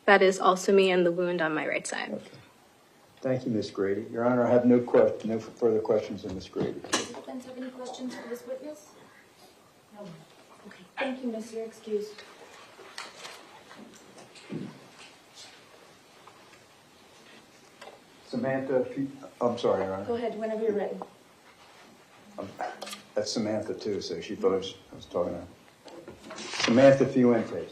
That is also me and the wound on my right side. Okay. Thank you, Ms. Grady. Your Honor, I have no further questions of Ms. Grady. Does the defense have any questions for this witness? No. Okay, thank you, miss. You're excused. Samantha, I'm sorry, Your Honor. Go ahead, whenever you're ready. That's Samantha, too, so she thought I was talking to her. Samantha Fuentes.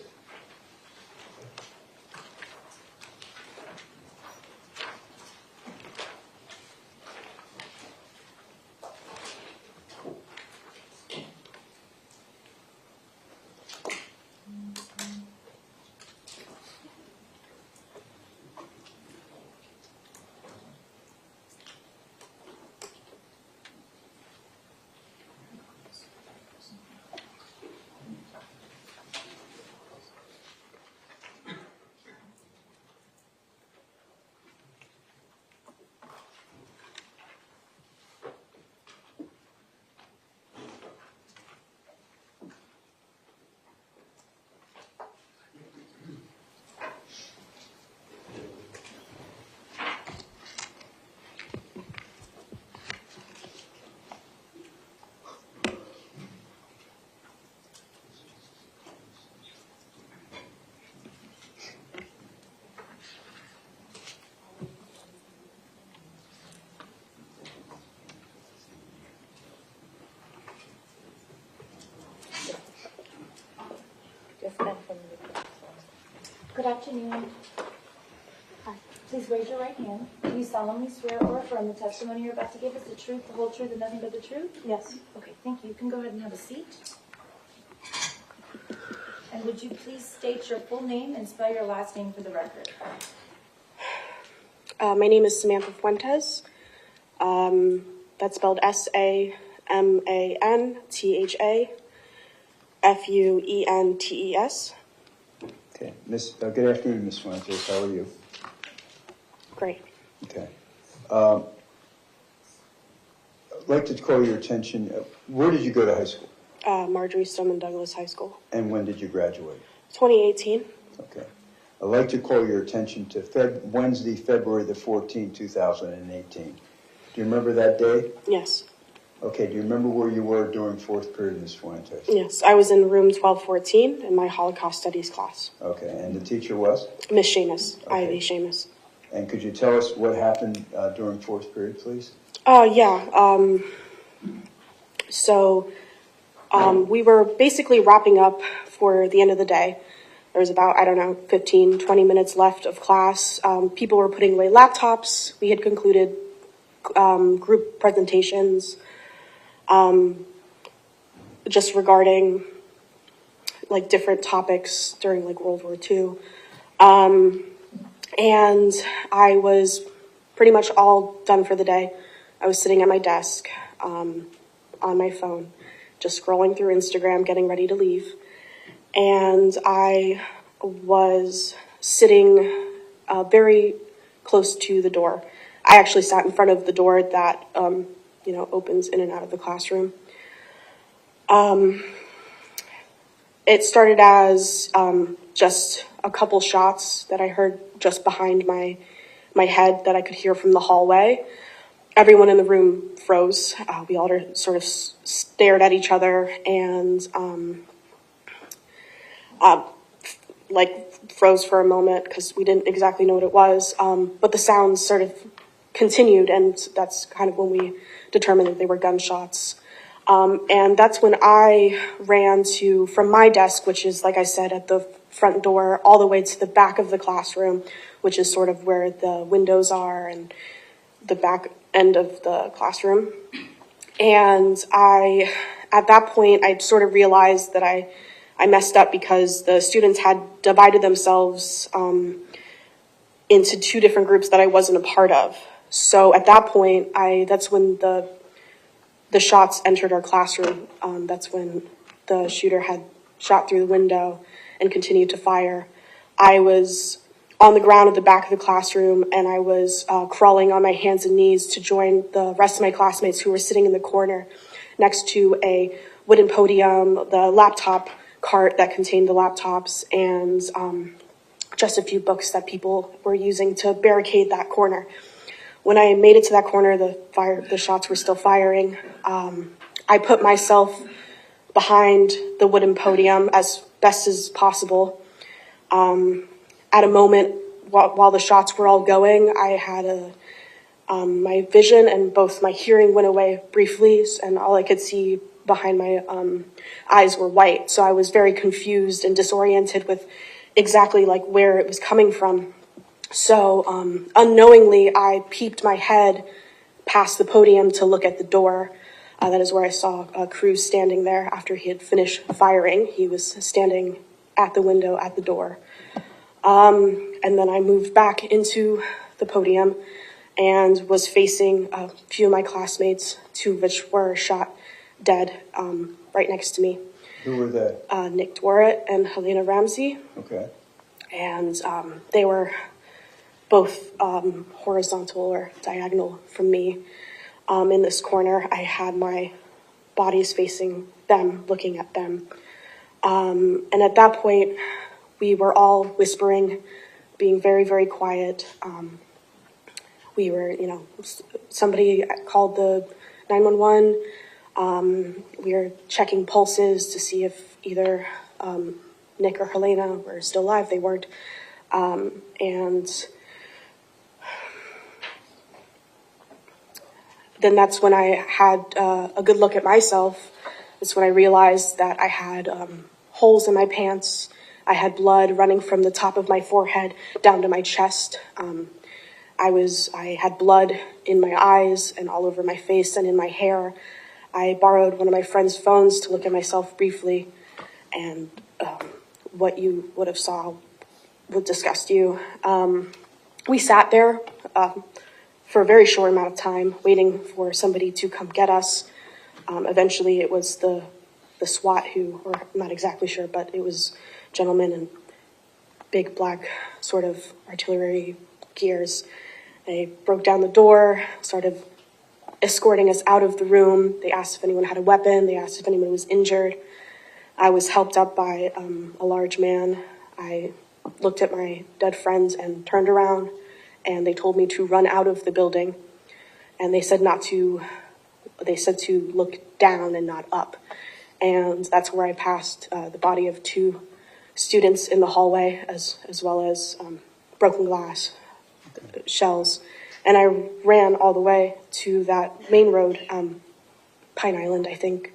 afternoon. Hi. Please raise your right hand. Do you solemnly swear or affirm the testimony you're about to give is the truth, the whole truth, and nothing but the truth? Yes. Okay, thank you. You can go ahead and have a seat. And would you please state your full name and spell your last name for the record? My name is Samantha Fuentes. That's spelled SAMANTHAFUENTES. Okay, good afternoon, Ms. Fuentes. How are you? Great. Okay. I'd like to call your attention. Where did you go to high school? Marjorie Stoneman Douglas High School. And when did you graduate? 2018. Okay. I'd like to call your attention to Wednesday, February the 14th, 2018. Do you remember that day? Yes. Okay. Do you remember where you were during fourth period, Ms. Fuentes? Yes. I was in room 1214 in my Holocaust Studies class. Okay. And the teacher was? Miss Seamus, Okay. Ivy Seamus. And could you tell us what happened during fourth period, please? Yeah. So we were basically wrapping up for the end of the day. There was about, 15, 20 minutes left of class. People were putting away laptops. We had concluded group presentations just regarding like different topics during like World War II. And I was pretty much all done for the day. I was sitting at my desk on my phone, just scrolling through Instagram, getting ready to leave. And I was sitting very close to the door. I actually sat in front of the door that, opens in and out of the classroom. It started as just a couple shots that I heard just behind my head that I could hear from the hallway. Everyone in the room froze. We all sort of stared at each other and froze for a moment because we didn't exactly know what it was. But the sounds sort of continued, and that's kind of when we determined that they were gunshots. And that's when I ran from my desk, which is, like I said, at the front door, all the way to the back of the classroom, which is sort of where the windows are and the back end of the classroom. And at that point, I sort of realized that I messed up because the students had divided themselves into two different groups that I wasn't a part of. So at that point, that's when the shots entered our classroom. That's when the shooter had shot through the window and continued to fire. I was on the ground at the back of the classroom, and I was crawling on my hands and knees to join the rest of my classmates who were sitting in the corner next to a wooden podium, the laptop cart that contained the laptops, and just a few books that people were using to barricade that corner. When I made it to that corner, the shots were still firing. I put myself behind the wooden podium as best as possible. At a moment while the shots were all going, I had my vision and both my hearing went away briefly, and all I could see behind my eyes were white. So I was very confused and disoriented with exactly like where it was coming from. So unknowingly, I peeped my head past the podium to look at the door. That is where I saw Cruz standing there after he had finished firing. He was standing at the window at the door. And then I moved back into the podium and was facing a few of my classmates, two of which were shot dead right next to me. Who were they? Nick Dworet and Helena Ramsey. Okay. And they were both horizontal or diagonal from me. In this corner, I had my bodies facing them, looking at them. And at that point, we were all whispering, being very, very quiet. We were, somebody called the 911. We were checking pulses to see if either Nick or Helena were still alive. They weren't. And then that's when I had a good look at myself. That's when I realized that I had holes in my pants. I had blood running from the top of my forehead down to my chest. I had blood in my eyes and all over my face and in my hair. I borrowed one of my friend's phones to look at myself briefly, and what you would have saw would disgust you. We sat there for a very short amount of time, waiting for somebody to come get us. Eventually, it was the SWAT who, or I'm not exactly sure, but it was gentlemen in big black sort of artillery gears. They broke down the door, started escorting us out of the room. They asked if anyone had a weapon. They asked if anyone was injured. I was helped up by a large man. I looked at my dead friends and turned around, and they told me to run out of the building. And they said to look down and not up. And that's where I passed the body of 2 students in the hallway, as well as broken glass, shells. And I ran all the way to that main road, Pine Island, I think.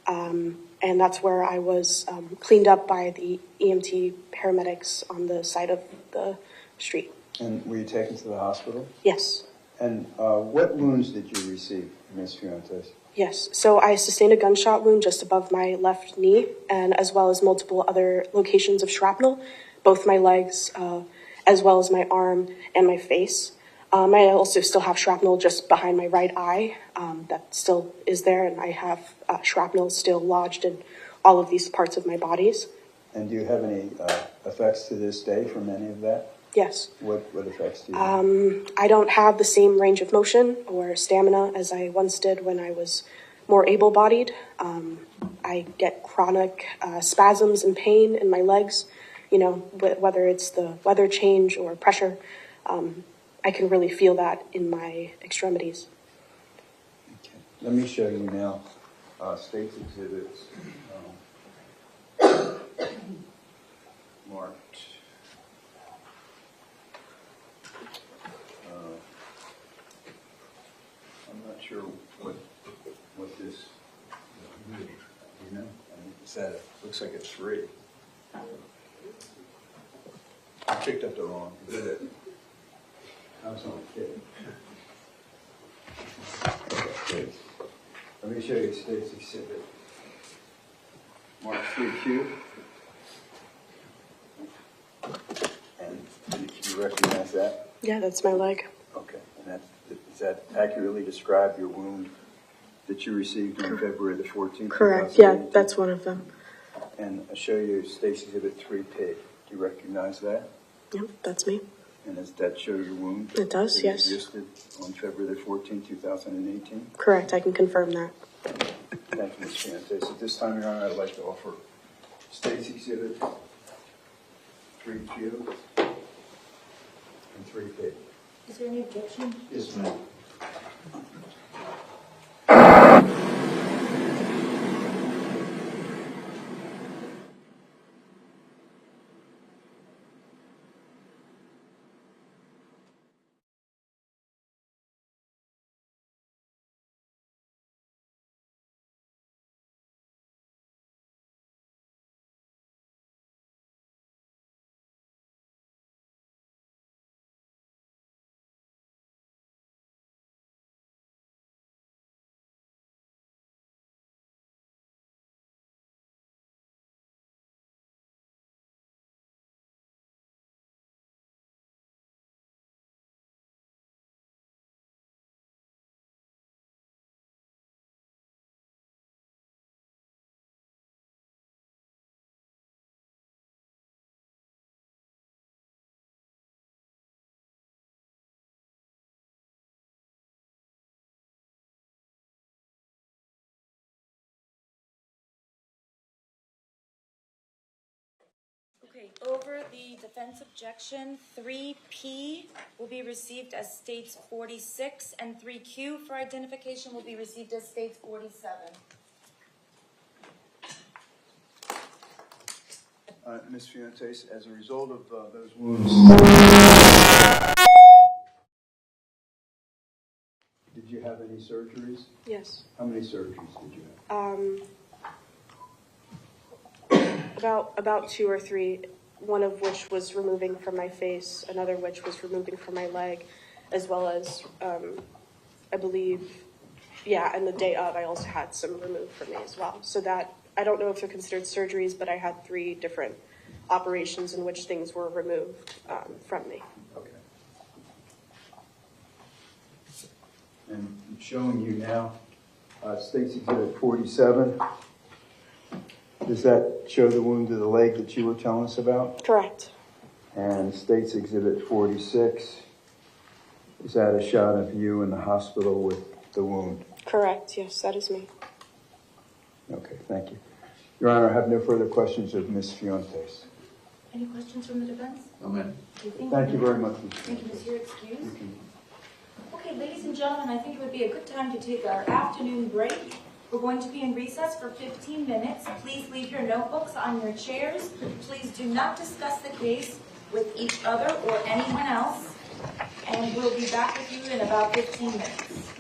And that's where I was cleaned up by the EMT paramedics on the side of the street. And were you taken to the hospital? Yes. And what wounds did you receive, Ms. Fuentes? Yes. So I sustained a gunshot wound just above my left knee, and as well as multiple other locations of shrapnel, both my legs, as well as my arm and my face. I also still have shrapnel just behind my right eye that still is there, and I have shrapnel still lodged in all of these parts of my bodies. And do you have any effects to this day from any of that? Yes. What effects do you have? I don't have the same range of motion or stamina as I once did when I was more able-bodied. I get chronic spasms and pain in my legs, whether it's the weather change or pressure. I can really feel that in my extremities. Okay. Let me show you now state's exhibits marked. I'm not sure what this, you know, Is that it? Looks like it's 3. I picked up the wrong. Did it? I was only kidding. Okay, great. Let me show you state's exhibit. Mark 3Q. And you recognize that? Yeah, that's my leg. Okay. And does that accurately describe your wound that you received on February the 14th? Correct. Yeah, that's one of them. And I'll show you state's exhibit 3P. Do you recognize that? Yep, that's me. And does that show your wound? It does, that yes. Existed on February the 14th, 2018? Correct, I can confirm that. Thank you, Ms. Fuentes. At this time, Your Honor, I'd like to offer state's exhibit 3Q and 3P. Is there any objection? Yes, ma'am. Okay, over the defense objection, 3P will be received as states 46, and 3Q for identification will be received as states 47. Ms. Fuentes, as a result of those wounds, did you have any surgeries? Yes. How many surgeries did you have? About 2 or 3 one of which was removing from my face, another which was removing from my leg, as well as, I believe, yeah, and the day of, I also had some removed from me as well. So that, I don't know if they're considered surgeries, but I had 3 different operations in which things were removed from me. Okay. And I'm showing you now, State's Exhibit 47. Does that show the wound to the leg that you were telling us about? Correct. And State's Exhibit 46, is that a shot of you in the hospital with the wound? Correct, yes, that is me. Okay, thank you. Your Honor, I have no further questions of Ms. Fuentes. Any questions from the defense? No, ma'am. Okay, Thank you very much, Ms. Thank you, Fuentes. Ms. You're excused. You can- Okay, ladies and gentlemen, I think it would be a good time to take our afternoon break. We're going to be in recess for 15 minutes. Please leave your notebooks on your chairs. Please do not discuss the case with each other or anyone else. And we'll be back with you in about 15 minutes.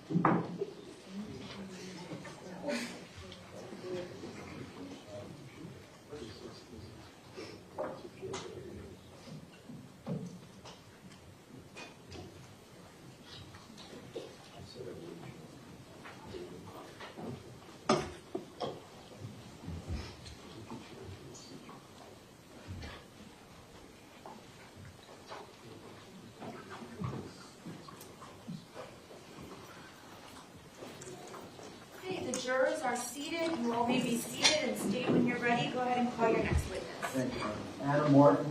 Okay, the jurors are seated. You all may be seated and state when you're ready. Go ahead and call your next witness. Thank you. Anna Morton.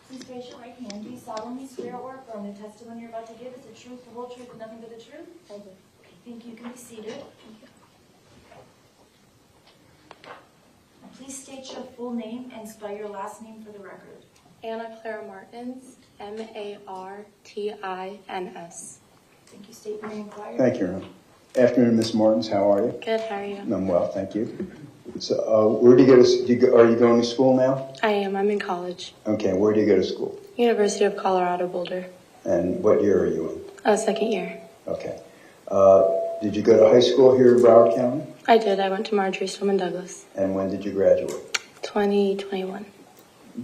Please raise your right hand. Do you solemnly swear or affirm the testimony you're about to give is the truth, the whole truth, and nothing but the truth? I do. Okay, thank you. You can be seated. Please state your full name and spell your last name for the record. Anna Clara Martins, Martins. Thank you. State your name, inquiry. Thank you, Ron. Afternoon, Ms. Martins. How are you? Good, how are you? I'm well, thank you. So, where do you go to? Are you going to school now? I am. I'm in college. Okay, where do you go to school? University of Colorado Boulder. And what year are you in? Second year. Okay. Did you go to high school here in Broward County? I did. I went to Marjorie Stoneman Douglas. And when did you graduate? 2021.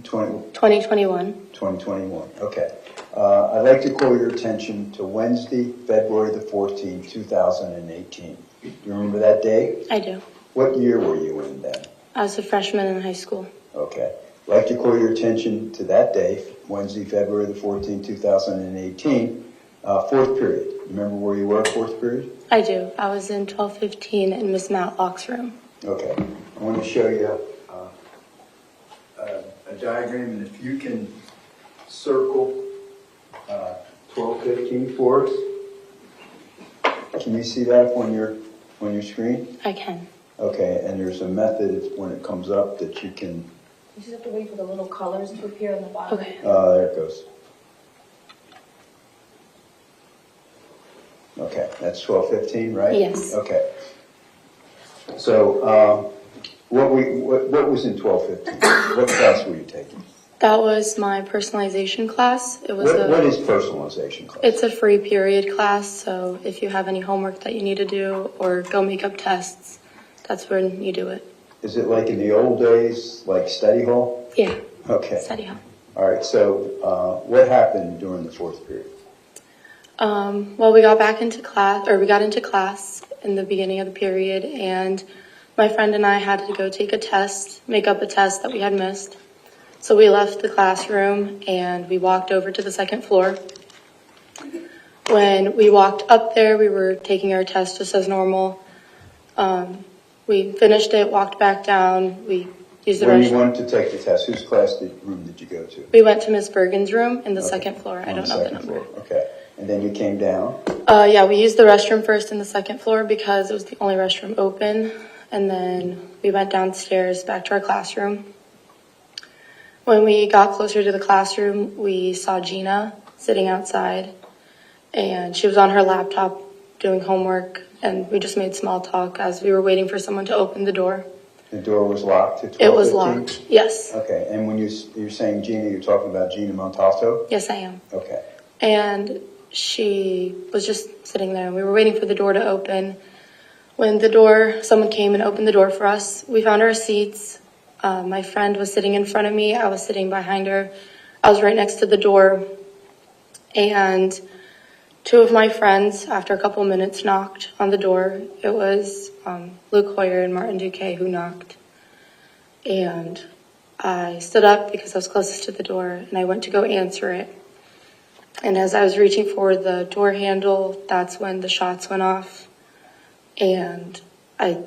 2021. Okay. I'd like to call your attention to Wednesday, February the 14th, 2018. Do you remember that day? I do. What year were you in then? I was a freshman in high school. Okay. I'd like to call your attention to that day, Wednesday, February the 14th, 2018, fourth period. Remember where you were fourth period? I do. I was in 1215 in Miss Matlock's room. Okay. I want to show you a diagram, and if you can circle 1215 for us. Can you see that on your screen? I can. Okay, and there's a method when it comes up that you can... You just have to wait for the little colors to appear on the bottom. Okay. there it goes. Okay, that's 1215, right? Yes. Okay. So, what was in 1215? What class were you taking? That was my personalization class. It was What is personalization class? It's a free period class, so if you have any homework that you need to do or go make up tests, that's when you do it. Is it like in the old days, like study hall? Yeah. Okay. Study hall. All right, so what happened during the fourth period? Well, we got into class in the beginning of the period, and my friend and I had to go take a test, make up a test that we had missed. So we left the classroom and we walked over to the second floor. When we walked up there, we were taking our test just as normal. We finished it, walked back down. We use the When you restroom. wanted to take the test, whose room did you go to? We went to Miss Bergen's room in the Okay. second floor. I On don't know the second number. floor. Okay. And then you came down? Yeah, we used the restroom first in the second floor because it was the only restroom open. And then we went downstairs back to our classroom. When we got closer to the classroom, we saw Gina sitting outside. And she was on her laptop doing homework. And we just made small talk as we were waiting for someone to open the door. The door was locked at 12:15? It was locked, yes. Okay. And when you're saying Gina, you're talking about Gina Montalto? Yes, I am. Okay. And she was just sitting there. We were waiting for the door to open. When someone came and opened the door for us, we found our seats. My friend was sitting in front of me. I was sitting behind her. I was right next to the door. And two of my friends, after a couple minutes, knocked on the door. It was Luke Hoyer and Martin Duque who knocked. And I stood up because I was closest to the door, and I went to go answer it. And as I was reaching for the door handle, that's when the shots went off. And I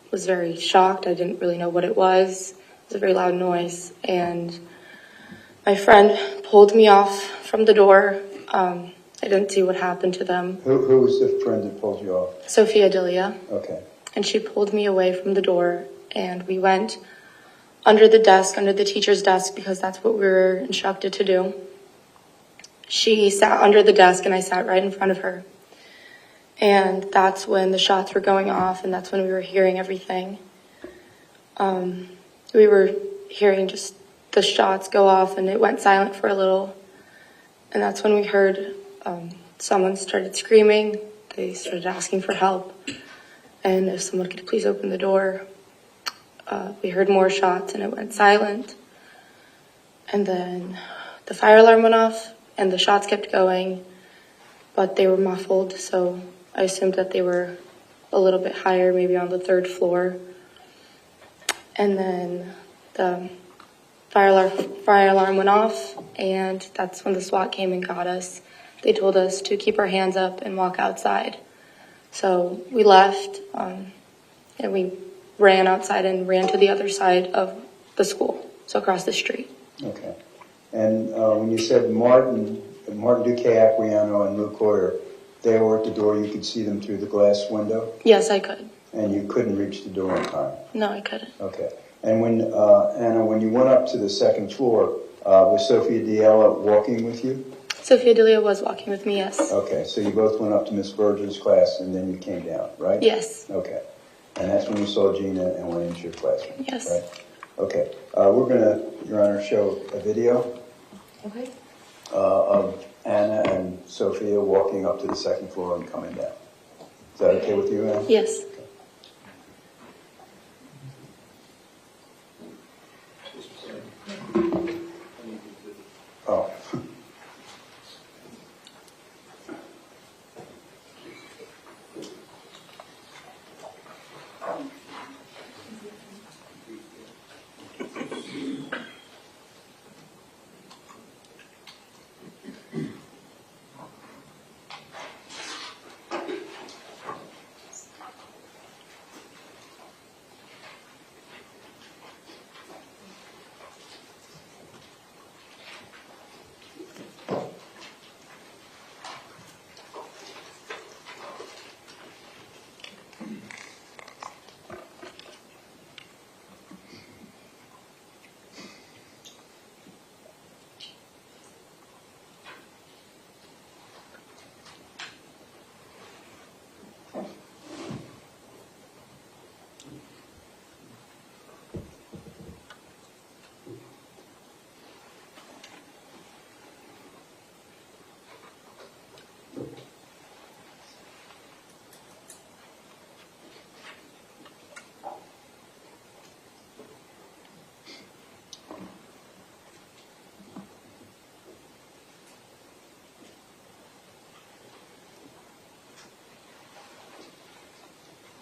was very shocked. I didn't really know what it was. It was a very loud noise. And my friend pulled me off from the door. I didn't see what happened to them. Who was the friend that pulled you off? Sophia Delia. Okay. And she pulled me away from the door. And we went under the desk, under the teacher's desk, because that's what we were instructed to do. She sat under the desk, and I sat right in front of her. And that's when the shots were going off, and that's when we were hearing everything. We were hearing just the shots go off, and it went silent for a little. And that's when we heard someone started screaming. They started asking for help. And if someone could please open the door. We heard more shots, and it went silent. And then the fire alarm went off, and the shots kept going, but they were muffled, so I assumed that they were a little bit higher, maybe on the third floor. And then the fire alarm went off, and that's when the SWAT came and got us. They told us to keep our hands up and walk outside. So we left, and we ran outside and ran to the other side of the school, so across the street. Okay. And when you said Martin Duque, Aquiano, and Luke Hoyer, they were at the door, you could see them through the glass window? Yes, I could. And you couldn't reach the door in time? No, I couldn't. Okay. And when, Anna, when you went up to the second floor, was Sophia Diella walking with you? Sophia Delia was walking with me, yes. Okay, so you both went up to Miss Virgin's class and then you came down, right? Yes. Okay. And that's when you saw Gina and went into your classroom? Yes. Right? Okay. We're going to, Your Honor, show a video Okay. of Anna and Sophia walking up to the second floor and coming down. Is that okay with you, Anna? Yes. Oh.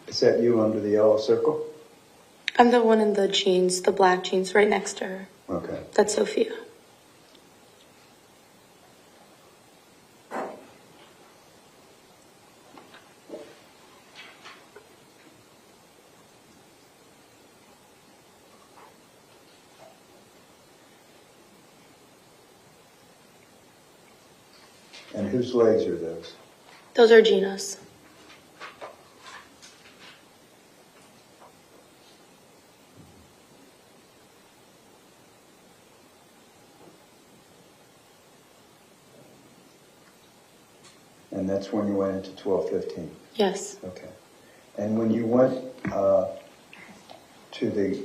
Is that you under the yellow circle? I'm the one in the jeans, the black jeans, right next to her. Okay. That's Sophia. And whose legs are those? Those are Gina's. And that's when you went into 1215? Yes. Okay. And when you went to the,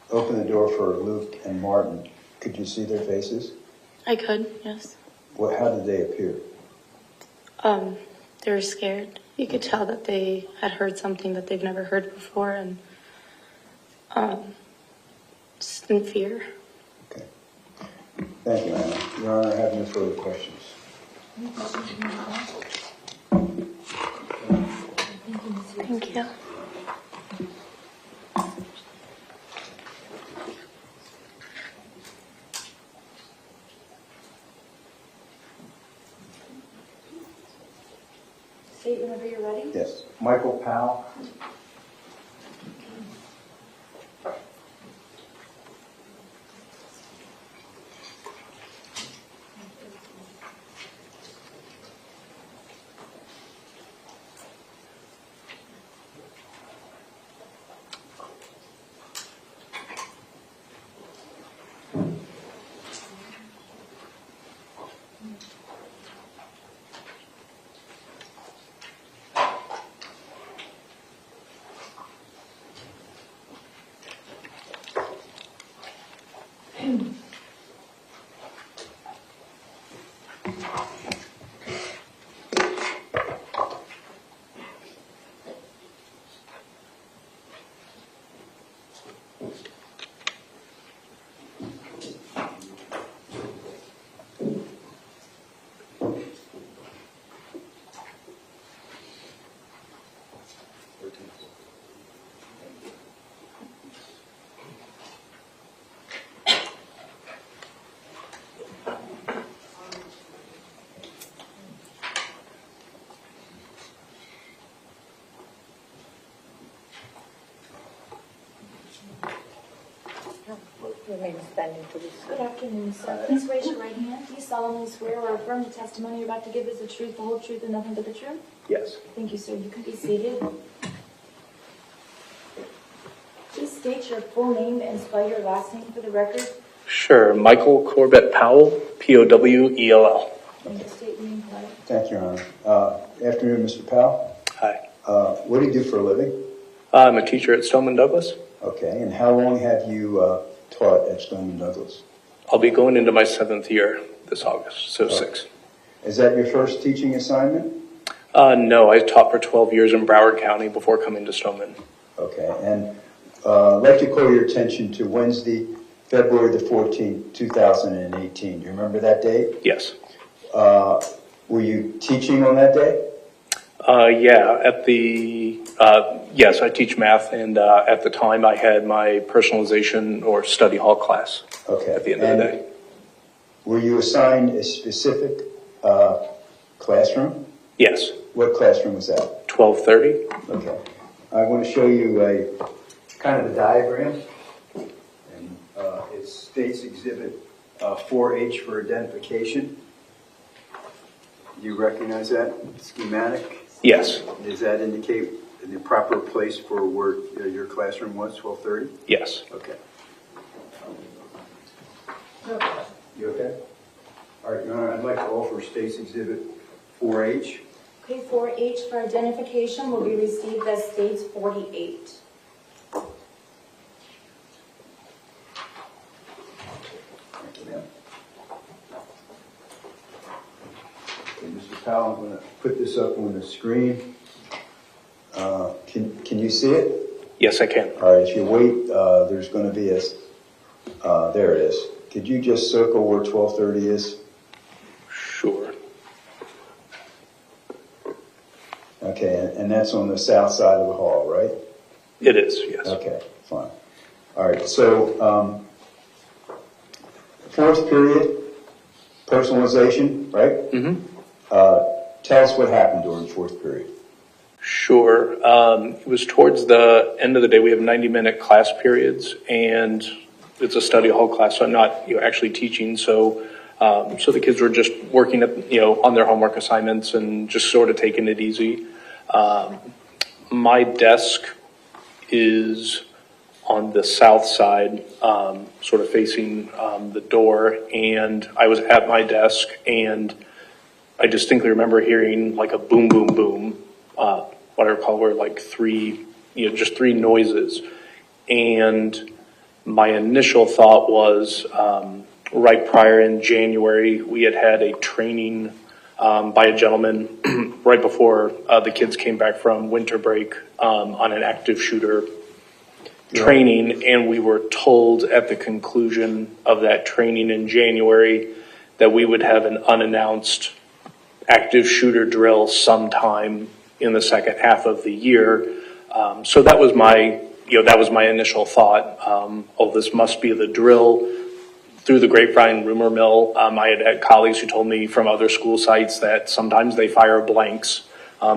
open the door for Luke and Martin, could you see their faces? I could, yes. How did they appear? They were scared. You could tell that they had heard something that they've never heard before, and just in fear. Okay. Thank you, Anna. Your Honor, I have no further questions. Any questions from the audience? Thank you, Ms. Hughes. Thank you. State whenever you're ready. Yes. Michael Powell. Remain standing to this. Good afternoon, sir. Please raise your right hand. Do you solemnly swear or affirm the testimony you're about to give is the truth, the whole truth, and nothing but the truth? Yes. Thank you, sir. You can be seated. Please state your full name and spell your last name for the record. Sure. Michael Corbett Powell, Powell. And just state your name, please. Thank you, Your Honor. Afternoon, Mr. Powell. Hi. What do you do for a living? I'm a teacher at Stoneman Douglas. Okay, and how long have you taught at Stoneman Douglas? I'll be going into my 7th year this August, so 6. Is that your first teaching assignment? No, I taught for 12 years in Broward County before coming to Stoneman. Okay, and I'd like to call your attention to Wednesday, February the 14th, 2018. Do you remember that date? Yes. Were you teaching on that day? Yeah, yes, I teach math, and at the time I had my personalization or study hall class. Okay. At the end of the day. Were you assigned a specific classroom? Yes. What classroom was that? 12:30. Okay. I want to show you a kind of a diagram. And it states Exhibit 4H for identification. Do you recognize that schematic? Yes. Does that indicate the proper place for where your classroom was, 12:30? Yes. Okay. You okay? All right, Your Honor, I'd like to offer State's Exhibit 4H. Okay, 4H for identification will be received as states 48. Thank you, ma'am. Okay, Mr. Powell, I'm going to put this up on the screen. Can you see it? Yes, I can. All right, if you wait, there's going to be a, there it is. Could you just circle where 12:30 is? Sure. Okay, and that's on the south side of the hall, right? It is, yes. Okay, fine. All right, so fourth period, personalization, right? Mm-hmm. Tell us what happened during fourth period. Sure. It was towards the end of the day. We have 90-minute class periods, and it's a study hall class, so I'm not actually teaching. So So the kids were just working on their homework assignments and just sort of taking it easy. My desk is on the south side, sort of facing the door, and I was at my desk, and I distinctly remember hearing like a boom, boom, boom, what I recall were like just three noises. And my initial thought was, right prior in January, we had a training by a gentleman right before the kids came back from winter break on an active shooter training, and we were told at the conclusion of that training in January that we would have an unannounced active shooter drill sometime in the second half of the year. So that was my initial thought. This must be the drill. Through the grapevine rumor mill, I had colleagues who told me from other school sites that sometimes they fire blanks,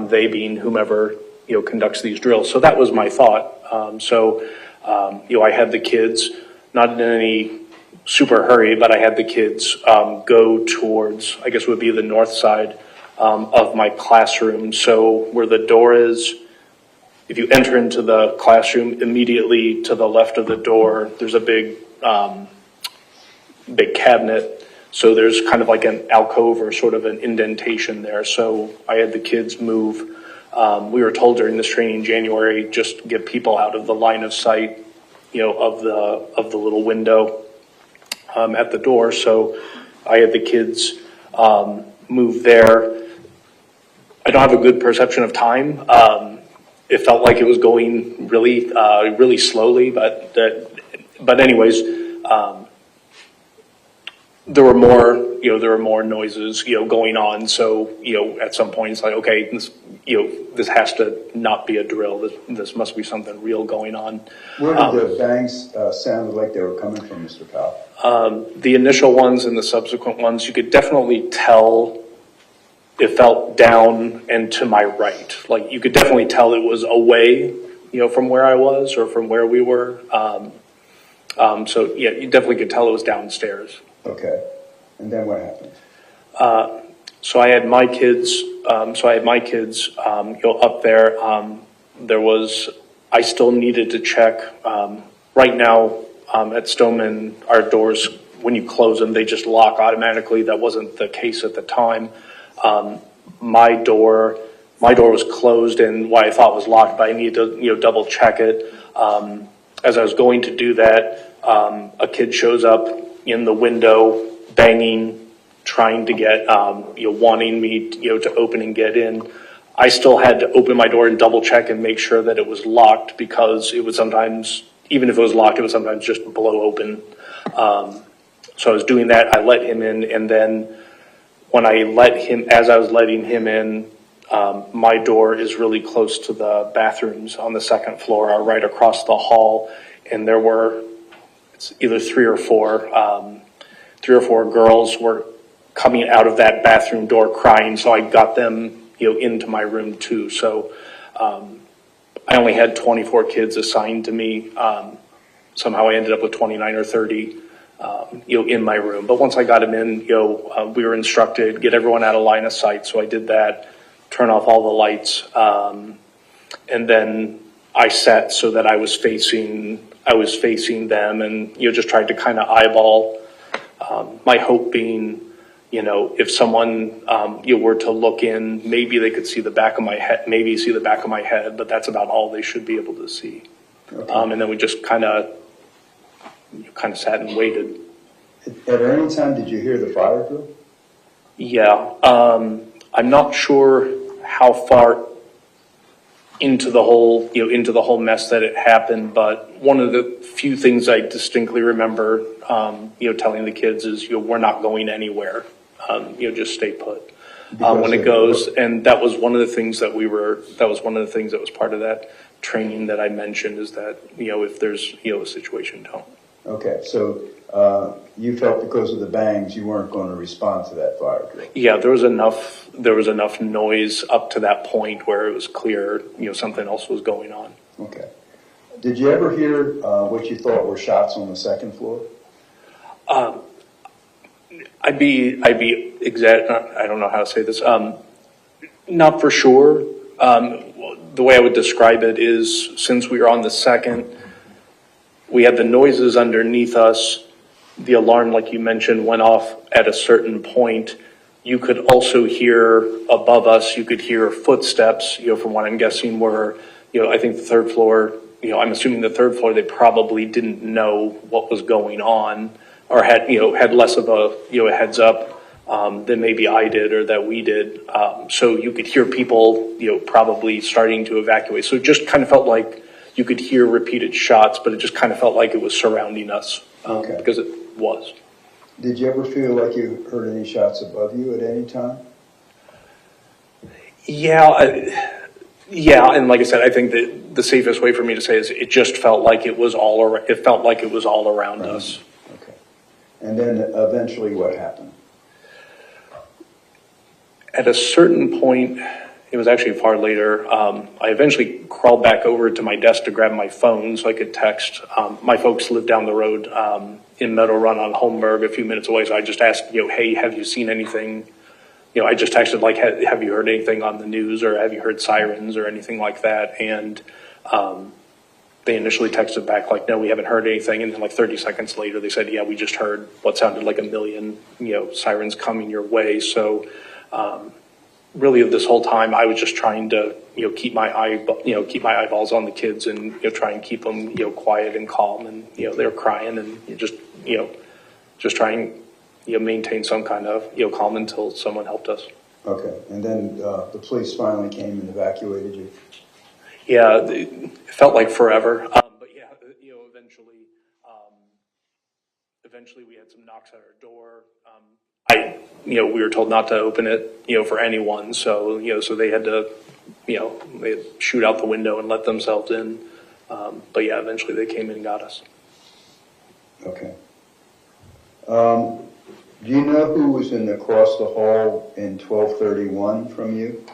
they being whomever conducts these drills. So that was my thought. I had the kids, not in any super hurry, but I had the kids go towards, I guess would be the north side of my classroom. So where the door is, if you enter into the classroom, immediately to the left of the door, there's a big cabinet. So there's kind of like an alcove or sort of an indentation there. So I had the kids move. We were told during this training in January, just get people out of the line of sight, of the little window at the door. So I had the kids move there. I don't have a good perception of time. It felt like it was going really slowly, but anyways, there were more noises, going on. So, at some point it's like, okay, this has to not be a drill. This must be something real going on. Where did the bangs sound like they were coming from, Mr. Powell? The initial ones and the subsequent ones, you could definitely tell it felt down and to my right. Like you could definitely tell it was away, from where I was or from where we were. So yeah, you definitely could tell it was downstairs. Okay, and then what happened? So I had my kids. Up there. I still needed to check. Right now, at Stoneman, our doors, when you close them, they just lock automatically. That wasn't the case at the time. My door was closed, and what I thought was locked, but I needed to, double check it. As I was going to do that, a kid shows up in the window, banging, trying to get, wanting me, to open and get in. I still had to open my door and double check and make sure that it was locked, because it would sometimes, even if it was locked, it would sometimes just blow open. So I was doing that. I let him in, and then as I was letting him in, my door is really close to the bathrooms on the second floor, right across the hall, and there were either three or four girls were coming out of that bathroom door crying. So I got them, into my room too. So I only had 24 kids assigned to me. Somehow I ended up with 29 or 30, in my room. But once I got them in, we were instructed, get everyone out of line of sight. So I did that, turn off all the lights, and then I sat so that I was facing them, and just tried to kind of eyeball. My hope being, if someone were to look in, maybe they could see the back of my head, but that's about all they should be able to see. Okay. And then we just kind of sat and waited. At any time did you hear the fire drill? Yeah, I'm not sure how far into the whole mess that it happened, but one of the few things I distinctly remember, telling the kids is, we're not going anywhere. Just stay put when it goes. And that was one of the things that was part of that training that I mentioned, is that, if there's, a situation, don't. Okay, so you felt because of the bangs, you weren't going to respond to that fire drill. Yeah, there was enough noise up to that point where it was clear, something else was going on. Okay. Did you ever hear what you thought were shots on the second floor? I'd be exact. I don't know how to say this. Not for sure. The way I would describe it is, since we were on the second, we had the noises underneath us. The alarm, like you mentioned, went off at a certain point. You could also hear above us. You could hear footsteps. From what I'm guessing, were I think the third floor. I'm assuming the third floor. They probably didn't know what was going on, or had less of a heads up than maybe I did or that we did. So you could hear people probably starting to evacuate. So it just kind of felt like you could hear repeated shots, but it just kind of felt like it was surrounding us because it was. Did you ever feel like you heard any shots above you at any time? Yeah. And like I said, I think that the safest way for me to say is it just felt like it was all around. It felt like it was all around us. Okay. And then eventually, what happened? At a certain point, it was actually far later, I eventually crawled back over to my desk to grab my phone so I could text. My folks live down the road in Meadow Run on Holmberg, a few minutes away, so I just asked, hey, have you seen anything? I just texted, like, have you heard anything on the news, or have you heard sirens or anything like that? And they initially texted back, like, no, we haven't heard anything. And then, like, 30 seconds later, they said, yeah, we just heard what sounded like a million, sirens coming your way. So, really, this whole time, I was just trying to, keep my eyeballs on the kids and try and keep them, quiet and calm. And they were crying, and just try and maintain some kind of calm until someone helped us. Okay, and then the police finally came and evacuated you. Yeah, it felt like forever, but yeah, eventually we had some knocks at our door. We were told not to open it, for anyone. So, so they had to, they shoot out the window and let themselves in. But yeah, eventually they came in and got us. Okay. Do you know who was across the hall in 1231 from you?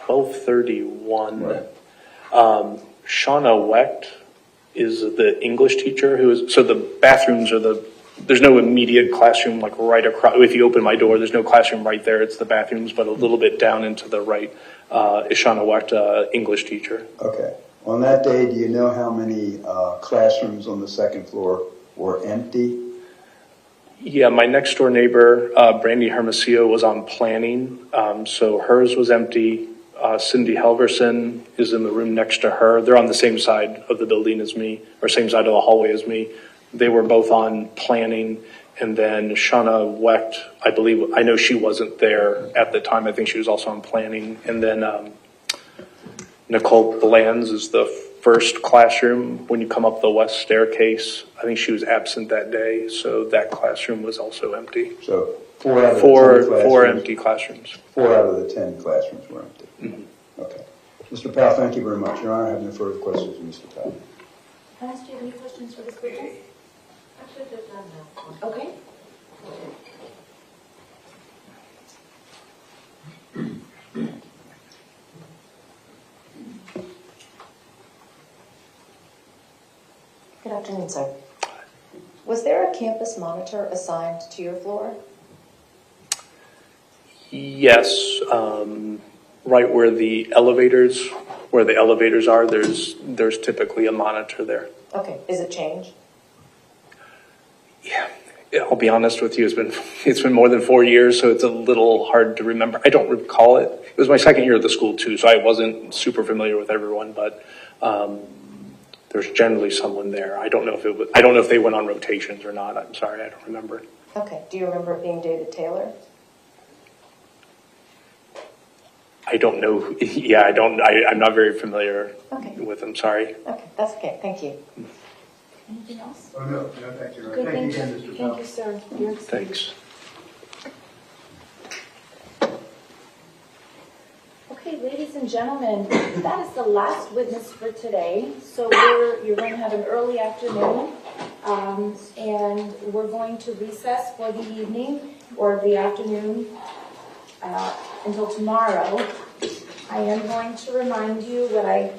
1231. Right. Shauna Wecht is the English teacher so the bathrooms are there's no immediate classroom like right across. If you open my door, there's no classroom right there. It's the bathrooms, but a little bit down and to the right is Shauna Wecht, English teacher. Okay. On that day, do you know how many classrooms on the second floor were empty? Yeah, my next door neighbor, Brandy Hermosillo, was on planning, so hers was empty. Cindy Helverson is in the room next to her. They're on the same side of the building as me, or same side of the hallway as me. They were both on planning, and then Shauna Wecht, I know she wasn't there at the time. I think she was also on planning. And then Nicole Blands is the first classroom when you come up the west staircase. I think she was absent that day, so that classroom was also empty. So four empty classrooms. 4 out of the 10 classrooms were empty. Mm-hmm. Okay. Mr. Powell, thank you very much. Your Honor, I have no further questions for Mr. Powell. Can I ask you any questions for this witness? Actually, there's none now. Okay. Good afternoon, sir. Was there a campus monitor assigned to your floor? Yes, right where the elevators are, there's typically a monitor there. Okay, is it changed? Yeah, I'll be honest with you, it's been more than 4 years, so it's a little hard to remember. I don't recall it. It was my second year at the school too, so I wasn't super familiar with everyone, but there's generally someone there. I don't know if they went on rotations or not. I'm sorry, I don't remember. Okay, do you remember it being David Taylor? I don't know. Yeah, I'm not very familiar with him. Sorry. Okay, that's okay. Thank you. Anything else? Oh, no, thank you. Good, Thank you again, Mr. Powell. Thank you, sir. You're excused. Thanks. Okay, ladies and gentlemen, that is the last witness for today. So you're going to have an early afternoon, and we're going to recess for the evening or the afternoon until tomorrow. I am going to remind you what I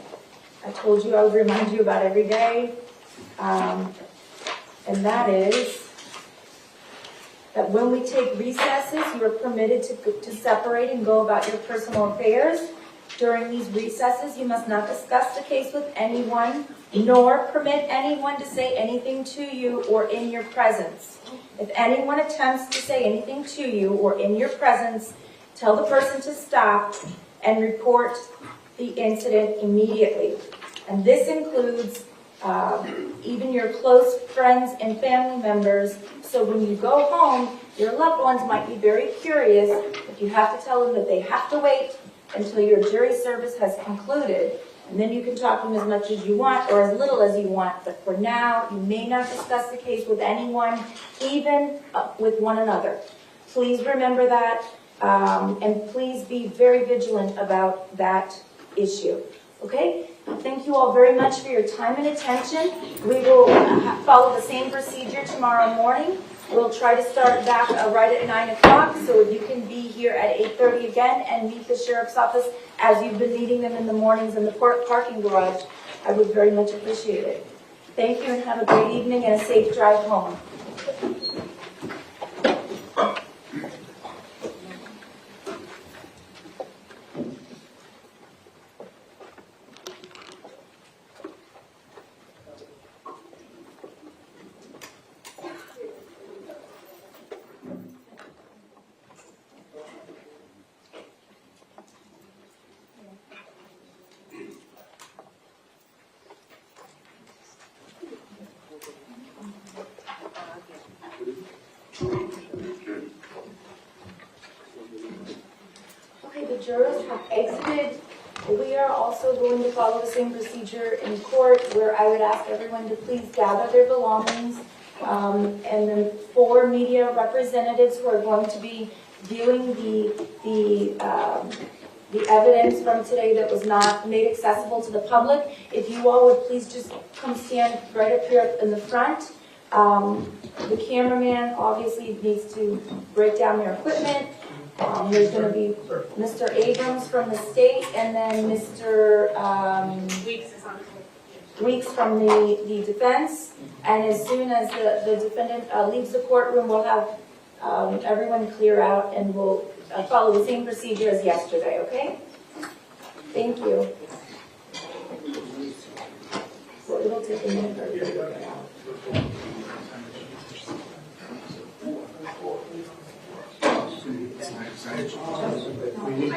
told you I would remind you about every day, and that is that when we take recesses, you are permitted to separate and go about your personal affairs. During these recesses, you must not discuss the case with anyone, nor permit anyone to say anything to you or in your presence. If anyone attempts to say anything to you or in your presence, tell the person to stop and report the incident immediately. And this includes even your close friends and family members. So when you go home, your loved ones might be very curious, but you have to tell them that they have to wait until your jury service has concluded. And then you can talk to them as much as you want or as little as you want. But for now, you may not discuss the case with anyone, even with one another. Please remember that, and please be very vigilant about that issue. Okay? Thank you all very much for your time and attention. We will follow the same procedure tomorrow morning. We'll try to start back right at 9 o'clock, so you can be here at 8:30 again and meet the sheriff's office as you've been meeting them in the mornings in the parking garage. I would very much appreciate it. Thank you, and have a great evening and a safe drive home. Okay, the jurors have exited. We are also going to follow the same procedure in court, where I would ask everyone to please gather their belongings. And the 4 media representatives who are going to be viewing the evidence from today that was not made accessible to the public, if you all would please just come stand right up here in the front. The cameraman obviously needs to break down their equipment. There's going to be Mr. Abrams from the state, and then Mr. Weeks from the defense. And as soon as the defendant leaves the courtroom, we'll have everyone clear out, and we'll follow the same procedure as yesterday, okay? Thank you. So it'll take a minute for you to work it out. We need